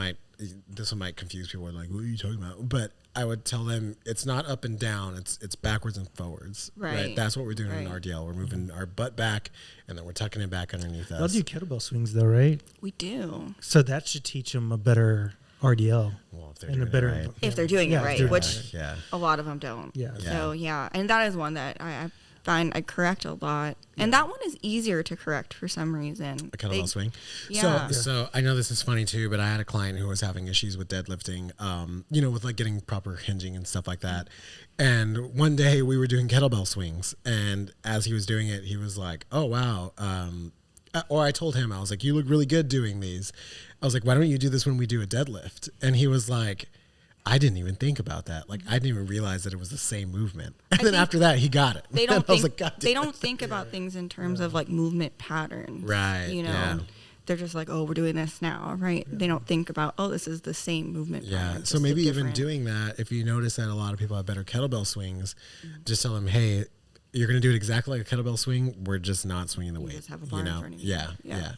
might confuse people. Like, what are you talking about? But I would tell them it's not up and down. It's backwards and forwards. Right. That's what we're doing in Right. RDL. We're moving our butt back, and then we're tucking it back underneath They'll us. do kettlebell swings though, right? We do. So that should teach them a better RDL. Well, if they're and a doing it better right. If they're doing Yeah, it if right, they're which doing Yeah. a lot of them don't. Yeah. So, and that is one that I find I correct a lot. And that one is easier to correct for some reason. A kettlebell swing. Yeah. So I know this is funny too, but I had a client who was having issues with deadlifting, with like getting proper hinging and stuff like that. And one day we were doing kettlebell swings, and as he was doing it, he was like, "Oh wow." Or I told him, I was like, "You look really good doing these." I was like, "Why don't you do this when we do a deadlift?" And he was like, I didn't even think about that. Like, I didn't even realize that it was the same movement. And then after that, he got it. They don't And I was think, like, God damn they it. don't think about things in terms of like movement patterns. Right, yeah. They're just like, oh, we're doing this now, right? They don't think about, oh, this is the same movement Yeah. pattern. So just maybe even different. doing that, if you notice that a lot of people have better kettlebell swings, just tell them, hey, you're going to do it exactly like a kettlebell swing. We're just not swinging the You weight. just have a bar in front of you. Yeah.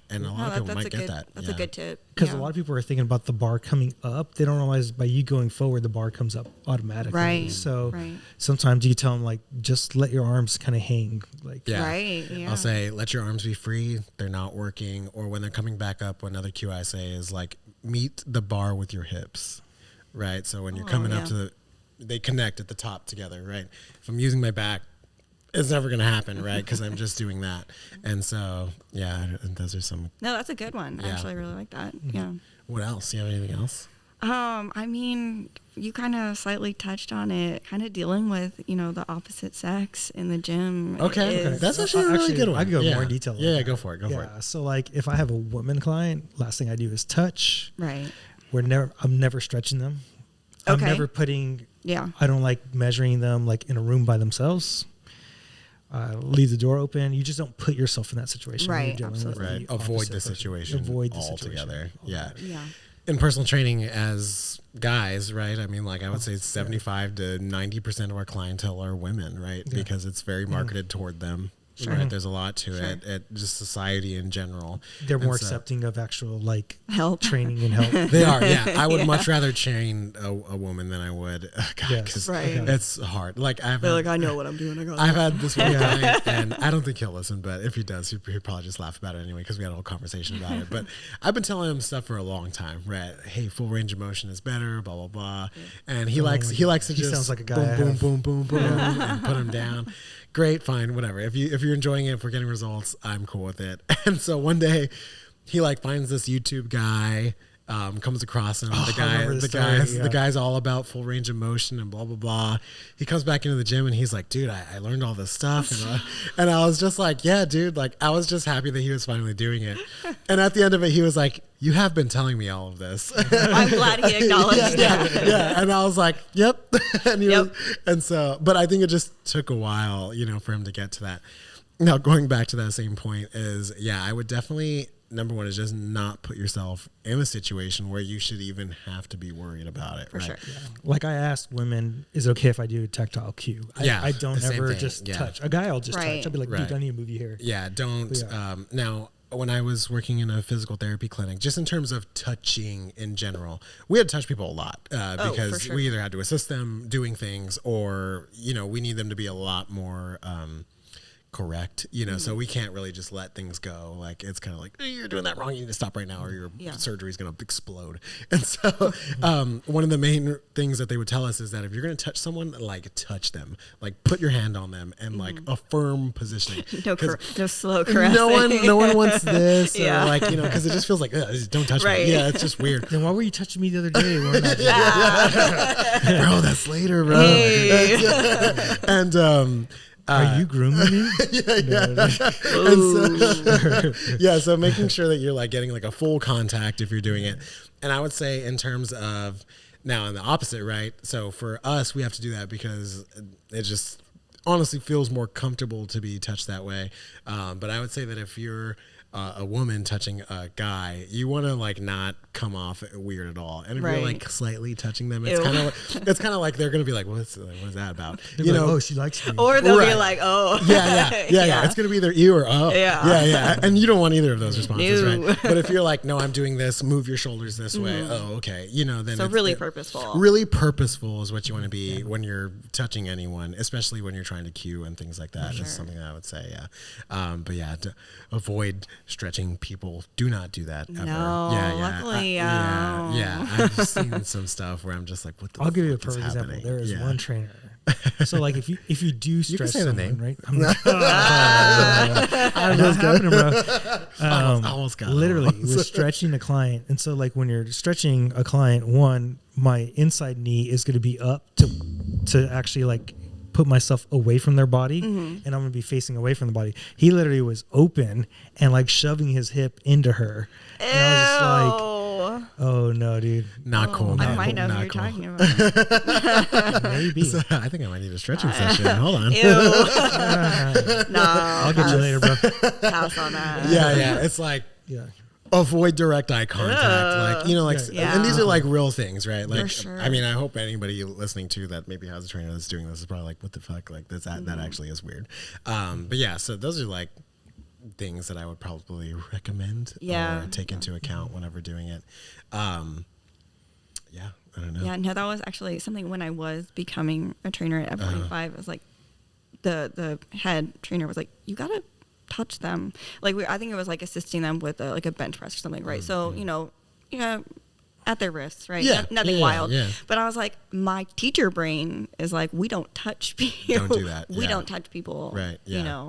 And a No, lot of people that's might a get good, that. That's yeah. a good tip. Because yeah. a lot of people are thinking about the bar coming up. They don't realize by you going forward, the bar comes up automatically. Right, So right. sometimes you tell them like, just let your arms kind of hang. Like, Yeah. Right, yeah. I'll say, let your arms be free. They're not working. Or when they're coming back up, another cue I say is like, meet the bar with your hips, right? So when you're coming up yeah. they connect at the top together, right? If I'm using my back, it's never going to happen, right? Because I'm just doing that. And so, yeah, those are some. No, that's a good one. Yeah. Actually, I really like that. Mm-hmm. Yeah. What else? Do you have anything else? I mean, you kind of slightly touched on it, kind of dealing with, the opposite sex in the gym. Okay. is- That's actually a really good one. I could go Yeah. more in detail. on Yeah, that. go for it. Go for it. Yeah. So like if I have a woman client, last thing I do is touch. Right. I'm never stretching them. I'm Okay. never putting, Yeah. I don't like measuring them like in a room by themselves. Leave the door open. You just don't put yourself in that situation. when Right, you're dealing with absolutely. Right. Avoid opposite the person. situation Avoid the situation altogether. Yeah. Yeah. In personal training as guys, right? I mean, like I would say 75 to 90% of our clientele are women, right? Yeah. Because it's very marketed toward them. Sure. Right? There's a lot to Sure. it. Just society in general. They're more And so- accepting of actual like Help. training and help. They are, yeah. I would Yeah. much rather train a woman than I would a guy Yes. because Right. it's hard. Like I've They're had, like, I know what I'm doing. I got I've that. had this one guy, and I don't think he'll listen, but if he does, he'd probably just laugh about it anyway because we had a whole conversation about it. But I've been telling him stuff for a long time, right? Hey, full range of motion is better, blah blah blah, and he likes to He just sounds like a guy I boom have. boom boom boom boom and put him down. Great, fine, whatever. If you're enjoying it, if we're getting results, I'm cool with it. And so one day, he like finds this YouTube guy. Comes across him. I remember this story, yeah. The guy's all about full range of motion and blah blah blah. He comes back into the gym and he's like, "Dude, I learned all this stuff." And I was just like, "Yeah, dude." Like I was just happy that he was finally doing it. And at the end of it, he was like, "You have been telling me all of this." I'm glad he acknowledged that. Yeah. And I was like, "Yep." And Yep. and so, but I think it just took a while, for him to get to that. Now, going back to that same point is, I would definitely, number one is just not put yourself in a situation where you should even have to be worried about it. For right? sure. Yeah. Like I asked women, is it okay if I do a tactile cue? I don't the same ever thing. just Yeah. touch. A guy will just Right. touch. I'll be like, dude, Right. I need to move you here. Yeah, don't. But yeah. Now, when I was working in a physical therapy clinic, just in terms of touching in general, we had to touch people a lot because for sure. we either had to assist them doing things or, we need them to be a lot more correct, so we can't really just let things go. Like, it's kind of like, you're doing that wrong, you need to stop right now or your surgery is going to explode. And so one of the main things that they would tell us is that if you're going to touch someone, like, touch them, like, put your hand on them and like a firm positioning. No slow caressing. No one wants this Yeah. or like, because it just feels like, don't touch Right. me. Yeah, it's just weird. Then why were you touching me the other day? We're not Bro, that's later, bro. Hey. And Are you grooming me? So making sure that you're like getting like a full contact if you're doing it. And I would say in terms of now on the opposite, right? So for us, we have to do that because it just honestly feels more comfortable to be touched that way. But I would say that if you're a woman touching a guy, you want to like not come off weird at all. And if you're like slightly touching them, it's kind of like they're gonna be like, what is that about? Like, oh, she likes me. Or they'll be like, oh. Yeah. It's gonna be either you or oh. Yeah. And you don't want either of those responses, No. right? But if you're like, no, I'm doing this, move your shoulders this way. Oh, okay. Then So really purposeful. Really purposeful is what you want to be when you're touching anyone, especially when you're trying to cue and things like that. That's something that I would say, But to avoid stretching people. Do not do that ever. No, luckily, I've seen some stuff where I'm just like, what the I'll give you a fuck is perfect example. happening? There is one trainer. So like if you do stretch say the someone, name. right? I'm just happening, bro. Almost got literally was stretching a client, and so like when you're stretching a client, my inside knee is going to be up to actually like put myself away from their body, and I'm gonna be facing away from the body. He literally was open and like shoving his hip into her. Ew. And I was just like, oh no, dude. Not cool. I might know who you're talking about. Maybe. So, I think I might need a stretching session. Hold on. Ew. No. I'll get you later, bro. Pass on that. Yeah. It's like, Yeah. avoid direct eye contact. And these are like real things, right? Like, For sure. I mean, I hope anybody listening to that maybe has a trainer that's doing this is probably like, what the fuck? Like that actually is weird. But yeah, so those are like things that I would probably recommend or take into account whenever doing it. I don't know. Yeah, no, that was actually something when I was becoming a trainer at F45. It was like the head trainer was like, you got to touch them. Like I think it was like assisting them with like a bench press or something, right? So, at their wrists, right? Yeah. Nothing wild. Yeah. But I was like, my teacher brain is like, we don't touch people. Don't do that. We Yeah. don't touch people. Right. Yeah.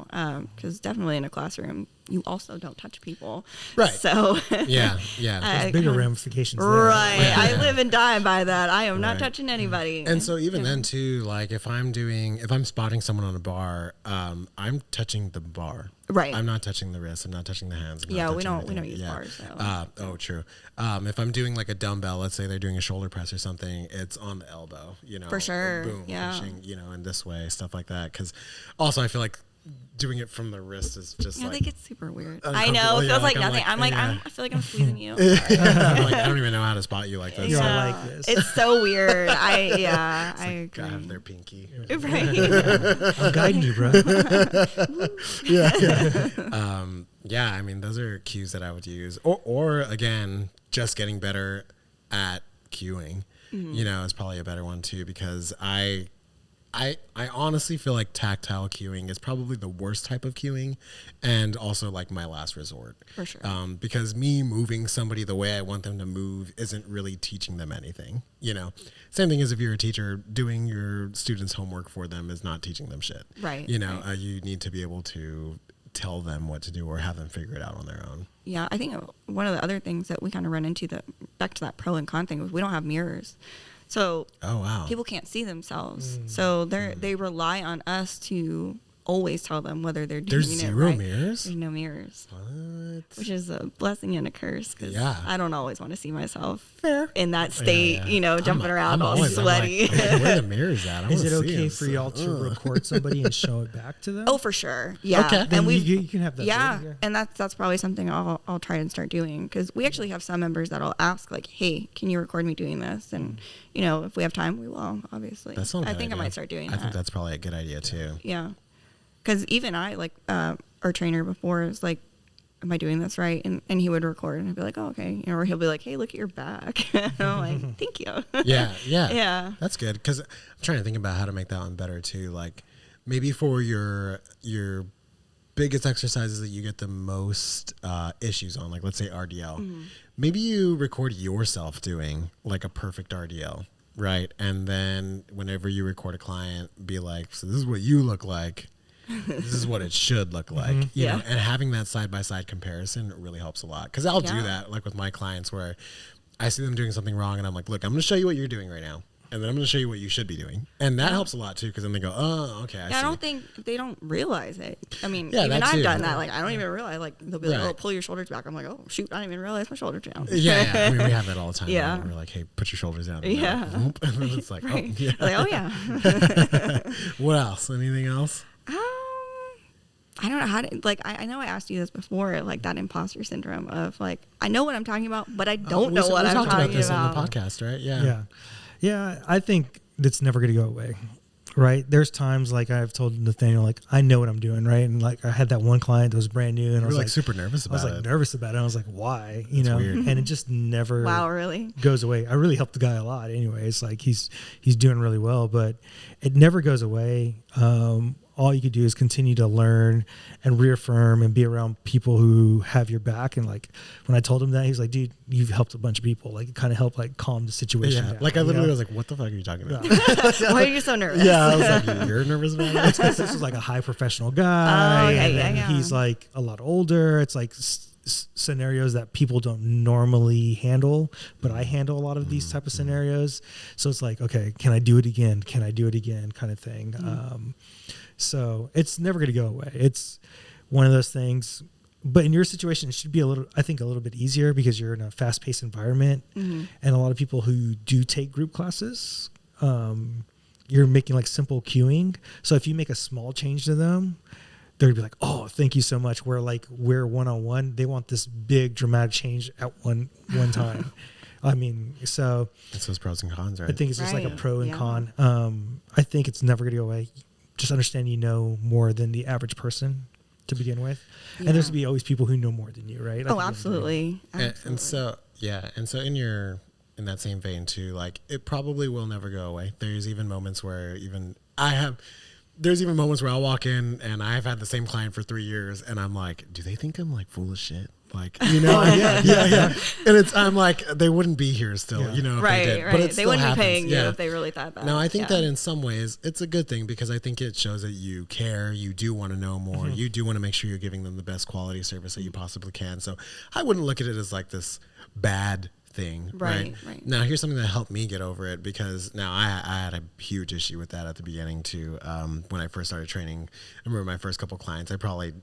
Because definitely in a classroom, you also don't touch people. Right. So. Yeah. There's bigger ramifications there. Right. Yeah. I live and die by that. I am not Right. touching anybody. And so even then too, like if I'm spotting someone on a bar, I'm touching the bar. Right. I'm not touching the wrist. I'm not touching the hands. I'm Yeah, not we touching don't anything. use bars, so. True. If I'm doing like a dumbbell, let's say they're doing a shoulder press or something, it's on the elbow, For sure. Boom, Yeah. pushing, in this way, stuff like that. Because also I feel like doing it from the wrist is just Yeah, like. I think it's super weird. I uncomfortable. know. It Yeah, feels like I'm nothing. like, I'm like, yeah. I feel like I'm squeezing you. I'm like, I don't even know how to spot you like this. You're Yeah. like this. It's so weird. I agree. I have their pinky. Right. I'm guiding you, bro. I mean, those are cues that I would use, or again, just getting better at cueing. Is probably a better one too, because I honestly feel like tactile cueing is probably the worst type of cueing, and also like my last resort. For sure. Because me moving somebody the way I want them to move isn't really teaching them anything. Same thing as if you're a teacher, doing your students' homework for them is not teaching them shit. Right. You need to be able to tell them what to do or have them figure it out on their own. Yeah, I think one of the other things that we kind of run into, back to that pro and con thing, was we don't have mirrors. So Oh, wow. people can't see themselves. So they rely on us to always tell them whether they're doing There's it zero right. mirrors? There's no mirrors. What? Which is a blessing and a curse because Yeah. I don't always want to see myself Fair. in that state, Yeah. you know, jumping around all sweaty. I'm like, where are the mirrors at? Is it okay for y'all to record somebody and show it back to them? Oh, for sure. Yeah. Okay. Then And you can have that. yeah, later, and that's probably something I'll try and start doing because we actually have some members that'll ask like, "Hey, can you record me doing this?" And you know, if we have time, we will. Obviously, That's not a I bad think idea. I might start doing I that. think that's probably a good idea too. Yeah, because even I like our trainer before is like, "Am I doing this right?" And he would record and I'd be like, "Oh, okay," you know, or he'll be like, "Hey, look at your back." And I'm like, "Thank you." Yeah. Yeah. That's good because I'm trying to think about how to make that one better too. Like maybe for your biggest exercises that you get the most issues on, like let's say RDL, maybe you record yourself doing like a perfect RDL, right? And then whenever you record a client, be like, so this is what you look like. This is what it should look like, you know, and having that side-by-side comparison really helps a lot. Because I'll do that like with my clients where I see them doing something wrong and I'm like, look, I'm going to show you what you're doing right now. And then I'm going to show you what you should be doing. And that helps a lot too, because then they go, oh, okay, I see. I don't think they don't realize it. I mean, Yeah, even that I've too. done that. Like, I don't even realize. Like, they'll be like, Right. "Oh, pull your shoulders back." I'm like, "Oh, shoot, I didn't even realize my shoulders down." Yeah. I mean, we have that all the time. Yeah. We're like, hey, put your shoulders down. Yeah. And then it's like, Right. oh, yeah. Like, oh yeah. What else? Anything else? I don't know how to, like, I know I asked you this before, like that imposter syndrome of like, I know what I'm talking about, but I don't know what I'm talked talking about this about. on the podcast, right? Yeah. Yeah. Yeah. I think it's never going to go away. Right. There's times like I've told Nathaniel, like, I know what I'm doing. Right. And like I had that one client that was brand new and I was like super nervous about it. I was like nervous about it. I was like, why? You That's know, weird. and it just never Wow, really? goes away. I really helped the guy a lot anyways. Like he's doing really well, but it never goes away. All you could do is continue to learn and reaffirm and be around people who have your back. And like when I told him that, he was like, dude, you've helped a bunch of people. Like it kind of helped like calm the situation down. Like I literally you know? was like, what the fuck are you talking about? Why are you so nervous? Yeah, I was like, You're nervous about it's it? 'cause this was like a high professional guy. Oh, yeah, and yeah, then yeah. he's like a lot older. It's like scenarios that people don't normally handle, but I handle a lot of these type of scenarios. So it's like, okay, can I do it again? Can I do it again? Kind of thing. So it's never going to go away. It's one of those things. But in your situation, it should be a little bit easier because you're in a fast-paced environment, and a lot of people who do take group classes, you're making like simple cueing. So if you make a small change to them, they're gonna be like, "Oh, thank you so much." Where like we're one-on-one, they want this big dramatic change at one time. I mean, so It's those pros and cons, right? I think it's just like a Right. pro and Yeah. con. I think it's never gonna go away. Just understand you know more than the average person to begin with, and there's Yeah. gonna be always people who know more than you, right? Oh, absolutely. And so in that same vein too, like it probably will never go away. There's even moments where I'll walk in and I've had the same client for 3 years and I'm like, do they think I'm like full of shit? Like, you know, yeah. And I'm like, they wouldn't be here still, you know, if Right, they did. right. But it They still wouldn't happens. be paying you Yeah. if they really thought that. No, I think Yeah. that in some ways it's a good thing because I think it shows that you care, you do want to know more, you do want to make sure you're giving them the best quality service that you possibly can. So I wouldn't look at it as like this bad thing, right? Right. Now, here's something that helped me get over it because now I had a huge issue with that at the beginning too. When I first started training, I remember my first couple clients, they probably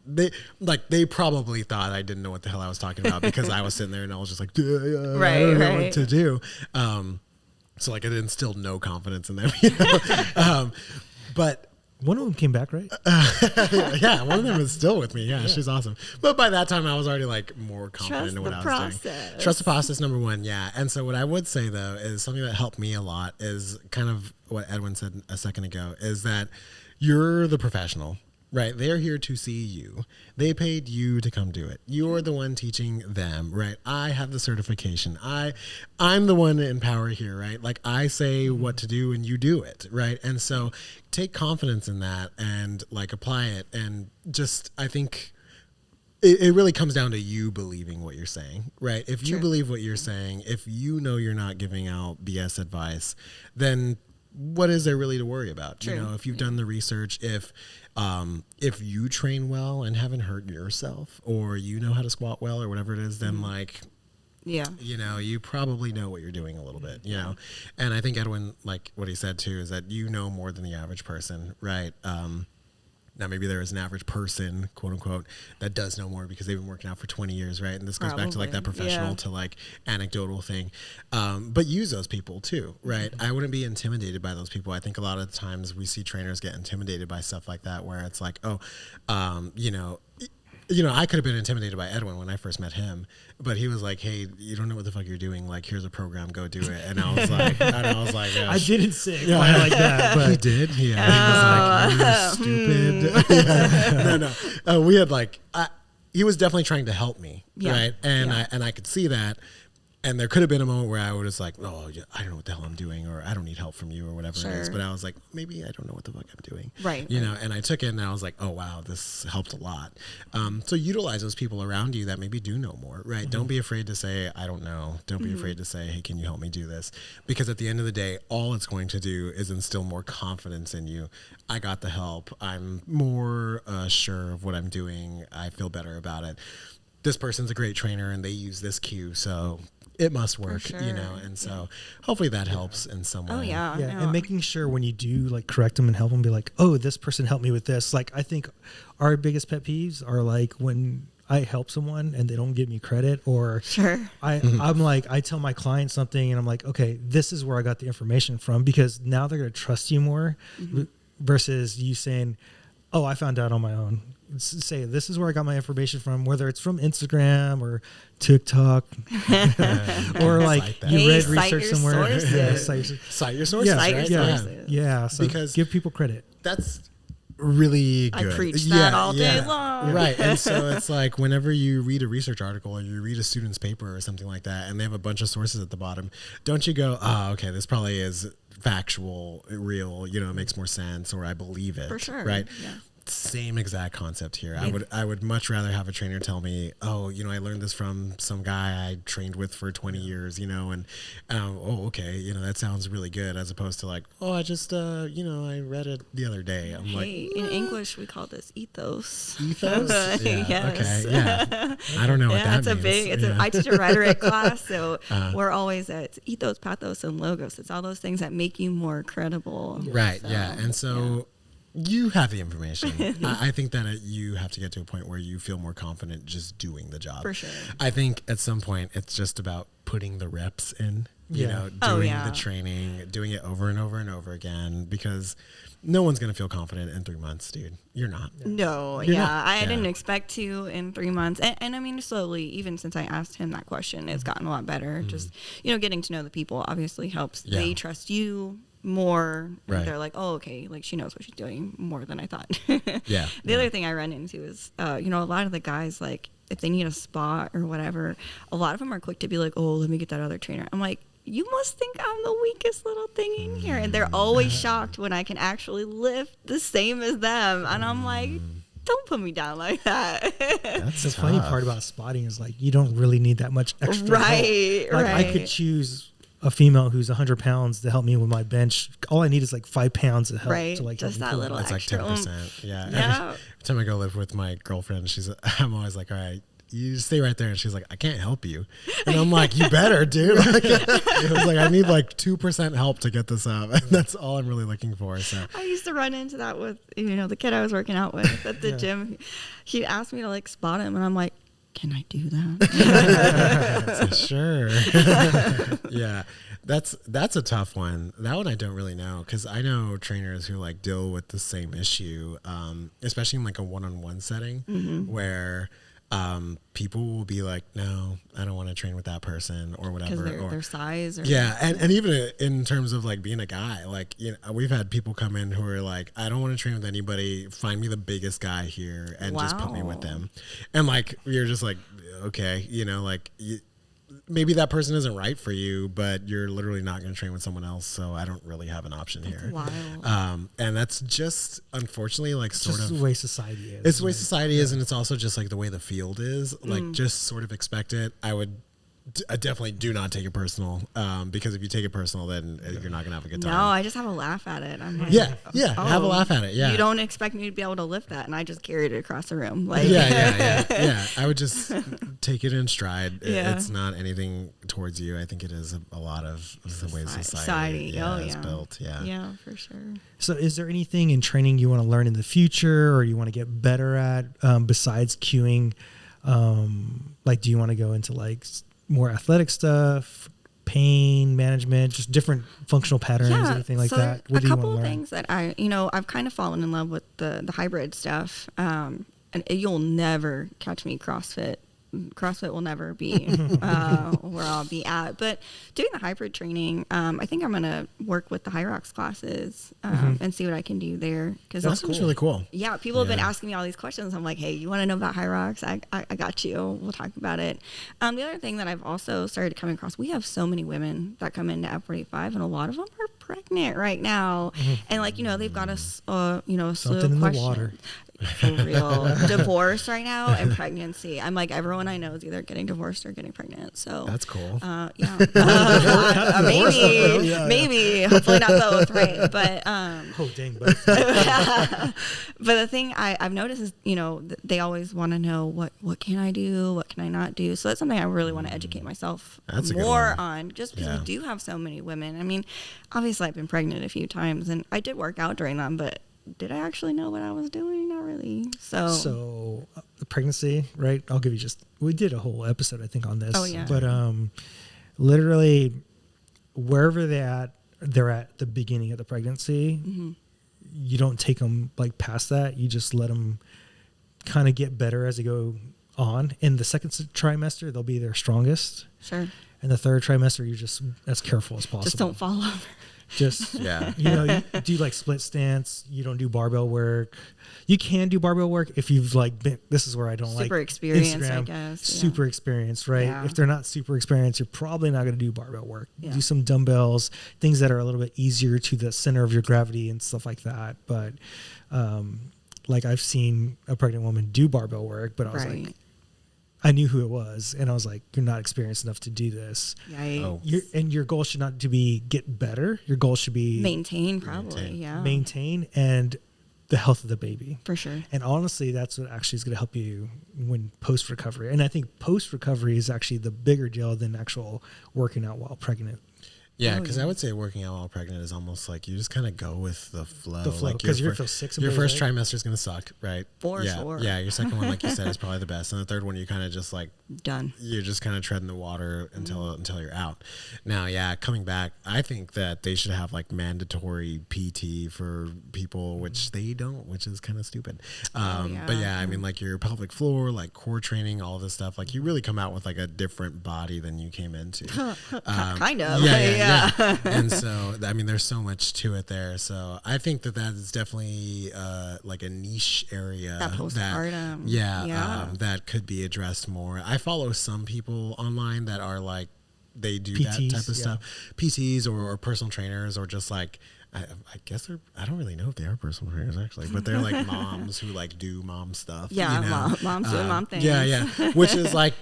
thought I didn't know what the hell I was talking about because I was sitting there and I was just like, I don't know what to do. So like it instilled no confidence in them, you know? But One of them came back, right? yeah, one of them is still with me. Yeah, she's awesome. But by that time, I was already like more confident in what I was doing. Trust the process, number one. Yeah. And so what I would say though is something that helped me a lot is kind of what Edwin said a second ago is that you're the professional. Right. They're here to see you. They paid you to come do it. You're the one teaching them. Right. I have the certification. I'm the one in power here. Right. Like I say what to do and you do it. Right. And so take confidence in that and like apply it. And just, I think it really comes down to you believing what you're saying. Right. If you believe what you're saying, if you know you're not giving out BS advice, then what is there really to worry about? You know, if you've done the research, if you train well and haven't hurt yourself or you know how to squat well or whatever it is, then like, you know, you probably know what you're doing a little bit, you know? And I think Edwin, like what he said too, is that you know more than the average person, right? Now, maybe there is an average person, quote unquote, that does know more because they've been working out for 20 years, right? And this goes back to like that professional to like anecdotal thing. But use those people too, right? I wouldn't be intimidated by those people. I think a lot of the times we see trainers get intimidated by stuff like that, where it's like, I could have been intimidated by Edwin when I first met him, but he was like, "Hey, you don't know what the fuck you're doing. Like, here's a program, go do it." And I was like, I didn't say it quite like that, but he did. Yeah, he was like, "You're stupid." No. We had like, he was definitely trying to help me, right? And I could see that. And there could have been a moment where I was like, "Oh, I don't know what the hell I'm doing," or "I don't need help from you," or whatever it is. But I was like, maybe I don't know what the fuck I'm doing. Right. You know, and I took it and I was like, "Oh, wow, this helped a lot." So utilize those people around you that maybe do know more, right? Don't be afraid to say, "I don't know." Don't be afraid to say, "Hey, can you help me do this?" Because at the end of the day, all it's going to do is instill more confidence in you. I got the help. I'm more sure of what I'm doing. I feel better about it. This person's a great trainer and they use this cue, so it must work, you know, and so hopefully that helps in some way. Oh yeah. And making sure when you do like correct them and help them, be like, "Oh, this person helped me with this." Like, I think our biggest pet peeves are like when I help someone and they don't give me credit, or I'm like, I tell my client something and I'm like, "Okay, this is where I got the information from," because now they're going to trust you more versus you saying, "Oh, I found out on my own." Say, "This is where I got my information from," whether it's from Instagram or TikTok or like you read research somewhere. Cite your sources. Yeah. So because give people credit. That's really good. I preach that all day long. Right. And so it's like whenever you read a research article or you read a student's paper or something like that, and they have a bunch of sources at the bottom, don't you go, "Oh, okay, this probably is factual, real, you know, it makes more sense," or "I believe it." For sure. Right. Yeah. Same exact concept here. I would much rather have a trainer tell me, "Oh, you know, I learned this from some guy I trained with for 20 years, you know, and oh, okay, you know, that sounds really good," as opposed to like, "Oh, I just you know, I read it the other day." I'm like, in English we call this ethos. Ethos? Yeah. Yes. Okay. Yeah. I don't know what that means. I teach a rhetoric class, so we're always at ethos, pathos, and logos. It's all those things that make you more credible. Right. So, yeah. And so you have the information. I think that you have to get to a point where you feel more confident just doing the job. For sure. I think at some point it's just about putting the reps in, you know, doing the training, doing it over and over and over again, because no one's going to feel confident in 3 months, dude. You're not. No, I didn't expect to in 3 months. And I mean, slowly, even since I asked him that question, it's gotten a lot better. Just, you know, getting to know the people obviously helps. Yeah. They trust you more. Right. They're like, "Oh, okay, like she knows what she's doing," more than I thought. The other thing I run into is, you know, a lot of the guys, like, if they need a spot or whatever, a lot of them are quick to be like, "Oh, let me get that other trainer." I'm like, "You must think I'm the weakest little thing in here." And they're always shocked when I can actually lift the same as them. And I'm like, don't put me down like that. That's the funny part about spotting is like, you don't really need that much extra help. Like, I could choose a female who's 100 pounds to help me with my bench. All I need is like 5 pounds of help to like just that little It's extra. Like 10%. Yeah. Every time I go live with my girlfriend, I'm always like, "All right, you stay right there." And she's like, "I can't help you." And I'm like, "You better, dude." Like, it was like, I need like 2% help to get this up. And that's all I'm really looking for. So I used to run into that with, you know, the kid I was working out with at the gym. He'd ask me to like spot him, and I'm like, "Can I do that?" So, sure. Yeah. That's a tough one. That one I don't really know, because I know trainers who like deal with the same issue, especially in like a one-on-one setting where people will be like, "No, I don't want to train with that person," or whatever, because their size. Or and even in terms of like being a guy, like, you know, we've had people come in who are like, "I don't want to train with anybody. Find me the biggest guy here and just put me with them." And like, you're just like, okay, you know, like maybe that person isn't right for you, but you're literally not going to train with someone else. So I don't really have an option here. Wild. And that's just, unfortunately, like it's sort just of the way society is. It's the way society is. And it's also just like the way the field is, like just sort of expect it. I definitely do not take it personal, because if you take it personal, then you're not going to have a good time. No, I just have a laugh at it. I'm like, have a laugh at it. Yeah. You don't expect me to be able to lift that, and I just carried it across the room. Like, yeah. I would just take it in stride. It's not anything towards you. I think it is a lot of the way Society. is built. Yeah. Yeah, for sure. So is there anything in training you want to learn in the future or you want to get better at besides cueing? Like, do you want to go into like more athletic stuff, pain management, just different functional patterns, anything like that? What do you want to learn? A couple of things that I've kind of fallen in love with the hybrid stuff. And you'll never catch me CrossFit. CrossFit will never be where I'll be at. But doing the hybrid training, I think I'm going to work with the High Rocks classes and see what I can do there. Because that sounds really cool. Yeah, people have been asking me all these questions. I'm like, hey, you want to know about High Rocks? I got you. We'll talk about it. The other thing that I've also started coming across, we have so many women that come into F45, and a lot of them are pregnant right now. And like, they've got a slew of Something in the water. For real. Divorce right now and pregnancy. I'm like, everyone I know is either getting divorced or getting pregnant. So that's cool. Maybe. Hopefully not both, right? But dang. But the thing I've noticed is, they always want to know what can I do, what can I not do. So that's something I really want to educate myself more on, just because we do have so many women. I mean, obviously I've been pregnant a few times and I did work out during them, but did I actually know what I was doing? Not really. So the pregnancy, right? I'll give you we did a whole episode, I think, on this. Oh, yeah. But literally, wherever they're at the beginning of the pregnancy, you don't take them like past that. You just let them kind of get better as they go on. In the second trimester, they'll be their strongest. Sure. And the third trimester, you're just as careful as possible. Just don't fall over. Just, you do like split stance. You don't do barbell work. You can do barbell work if you've this is where I don't super like experienced, Instagram, I guess. super experienced, right? Yeah. If they're not super experienced, you're probably not going to do barbell work. Do some dumbbells, things that are a little bit easier to the center of your gravity and stuff like that. But like I've seen a pregnant woman do barbell work, but I was like, I knew who it was, and I was like, "You're not experienced enough to do this." Your goal should not to be get better. Your goal should be maintain, maintain, and the health of the baby for sure. And honestly, that's what actually is going to help you when post recovery. And I think post recovery is actually the bigger deal than actual working out while pregnant. Yeah, because I would say working out while pregnant is almost like you just kind of go with the flow. Because you're going to feel sick. Your first trimester is going to suck, right? For sure. Yeah, your second one, like you said, is probably the best. And the third one, you kind of just like... Done. You're just kind of treading the water until you're out. Now, coming back, I think that they should have like mandatory PT for people, which they don't, which is kind of stupid. But I mean, like your pelvic floor, like core training, all this stuff, like you really come out with like a different body than you came into. Kind of. Yeah. And so, I mean, there's so much to it there. So I think that is definitely like a niche area that postpartum. That could be addressed more. I follow some people online that are like, they do PTs, that type of stuff. PTs or personal trainers, or just like, I guess I don't really know if they are personal trainers actually, but they're like moms who like do mom stuff. Yeah, moms doing mom things. Yeah. Which is like,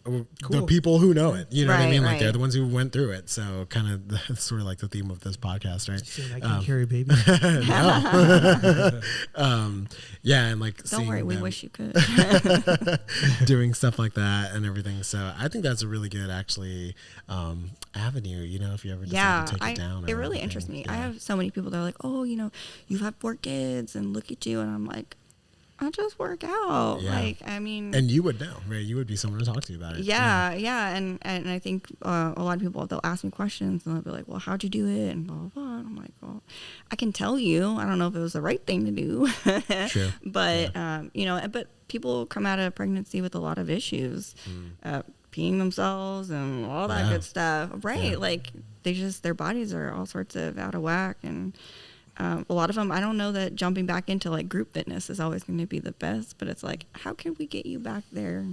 the people who know it, you know what I mean? Like they're the ones who went through it. So kind of that's sort of like the theme of this podcast, right? Saying I can carry a baby. And like don't worry, we wish you could. Doing stuff like that and everything. So I think that's a really good actually avenue, if you ever decide to take it down. It really interests me. I have so many people that are like, oh, you have 4 kids and look at you, and I'm like, I just work out. Like, I mean, and you would know, right? You would be someone to talk to about it. Yeah. And I think a lot of people, they'll ask me questions and they'll be like, well, how'd you do it? And blah, blah, blah. And I'm like, well, I can tell you. I don't know if it was the right thing to do. True. But, but people come out of pregnancy with a lot of issues, peeing themselves and all that good stuff. Right. Yeah. Like their bodies are all sorts of out of whack. And, a lot of them, I don't know that jumping back into like group fitness is always going to be the best, but it's like, how can we get you back there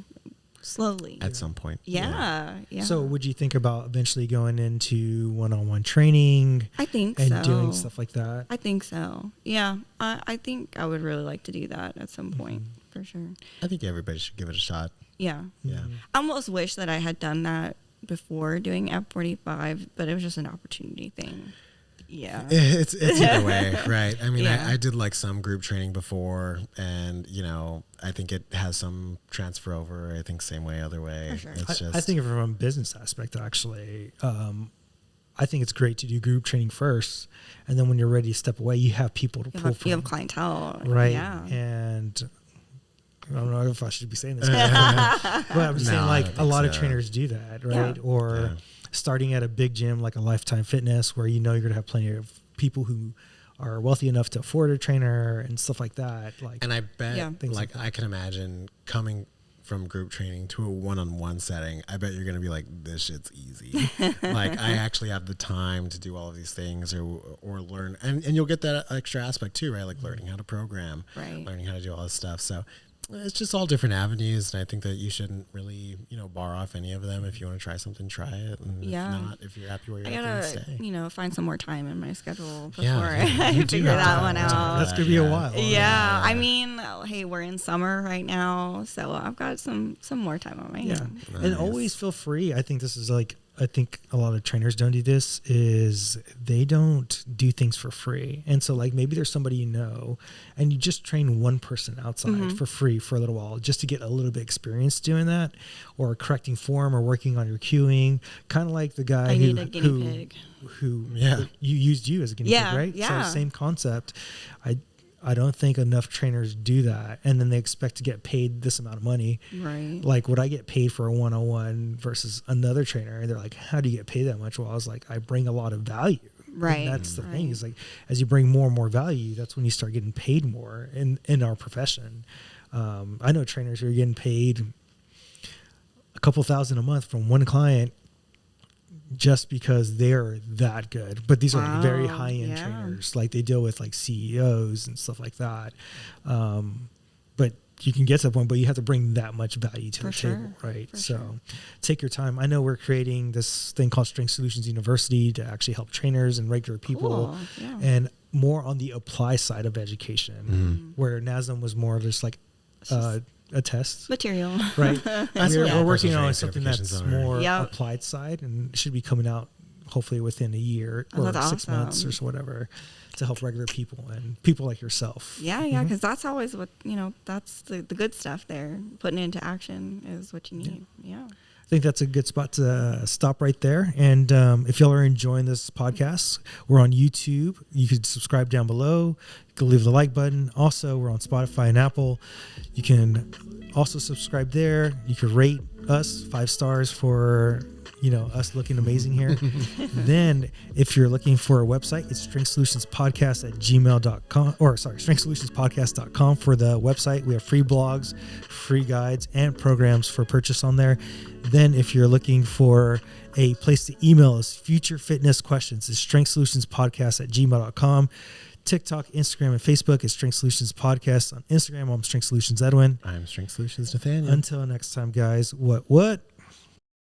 slowly? At some point. Yeah. So would you think about eventually going into one-on-one training? I think and doing stuff like that? I think so. Yeah. I think I would really like to do that at some point, for sure. I think everybody should give it a shot. Yeah. Yeah. I almost wish that I had done that before doing F45, but it was just an opportunity thing. Yeah. It's either way, right? I mean, Yeah. I did like some group training before, and I think it has some transfer over. I think same way, other way. For sure. It's just I think from a business aspect, actually, I think it's great to do group training first, and then when you're ready to step away, you have people to pull from. You have clientele. Right. Yeah. And I don't know if I should be saying this, but I'm just saying, I like, don't a think lot of so. trainers do that, right? Yeah. Or starting at a big gym like a Lifetime Fitness, where you're going to have plenty of people who are wealthy enough to afford a trainer and stuff like that. Like, And I bet, Yeah. Things like that. I can imagine coming from group training to a one-on-one setting, I bet you're going to be like, this shit's easy. Like, I actually have the time to do all of these things or learn. And you'll get that extra aspect too, right? Like learning how to program, Right. learning how to do all this stuff. So it's just all different avenues. And I think that you shouldn't really, bar off any of them. If you want to try something, try it. And Yeah. if not, if you're happy where you're I at, then gotta, stay. find some more time in my schedule before Yeah, I you do figure have to that have one more time out. for that's that, going to be a yeah. while. Yeah, I mean, hey, we're in summer right now, so I've got some more time on my Yeah. hands. And Nice. always feel free. I think this is I think a lot of trainers don't do this, is they don't do things for free. And so like maybe there's somebody and you just train one person outside for free for a little while just to get a little bit experience doing that, or correcting form or working on your cueing, kind of like the guy I need a guinea pig. who Yeah. you used you as a guinea Yeah, pig, right? yeah. So same concept. I don't think enough trainers do that, and then they expect to get paid this amount of money. Right. Like, would I get paid for a one-on-one versus another trainer? And they're like, how do you get paid that much? Well, I was like, I bring a lot of value. Right. And that's the thing, Right. is like, as you bring more and more value, that's when you start getting paid more in our profession. I know trainers who are getting paid a couple $1,000 a month from one client just because they're that good. But these are like very Wow, high-end yeah. trainers. Like, they deal with like CEOs and stuff like that. But you can get to a point, but you have to bring that much value to For the sure, table, right? for So sure. take your time. I know we're creating this thing called Strength Solutions University to actually help trainers and regular people, Cool, yeah. and more on the apply side of education, where NASM was more just like a test. Material. Right. That's we're what all working on personal something training that's certifications are. more Yep. applied side, and it should be coming out hopefully within a year Oh, or that's 6 months or awesome. so, whatever, to help regular people and people like yourself. Yeah, because that's always what, that's the good stuff there. Putting it into action is what you need. Yeah. I think that's a good spot to stop right there. And if y'all are enjoying this podcast, we're on YouTube. You can subscribe down below. You can leave the like button. Also, we're on Spotify and Apple. You can also subscribe there. You can rate us 5 stars for us looking amazing here. Then if you're looking for a website, it's strengthsolutionspodcast@gmail.com, or sorry, strengthsolutionspodcast.com for the website. We have free blogs, free guides, and programs for purchase on there. Then if you're looking for a place to email us future fitness questions, it's strengthsolutionspodcast@gmail.com. TikTok, Instagram, and Facebook is Strength Solutions Podcast. On Instagram, I'm Strength Solutions Edwin. I'm Strength Solutions Nathaniel. Until next time, guys, what?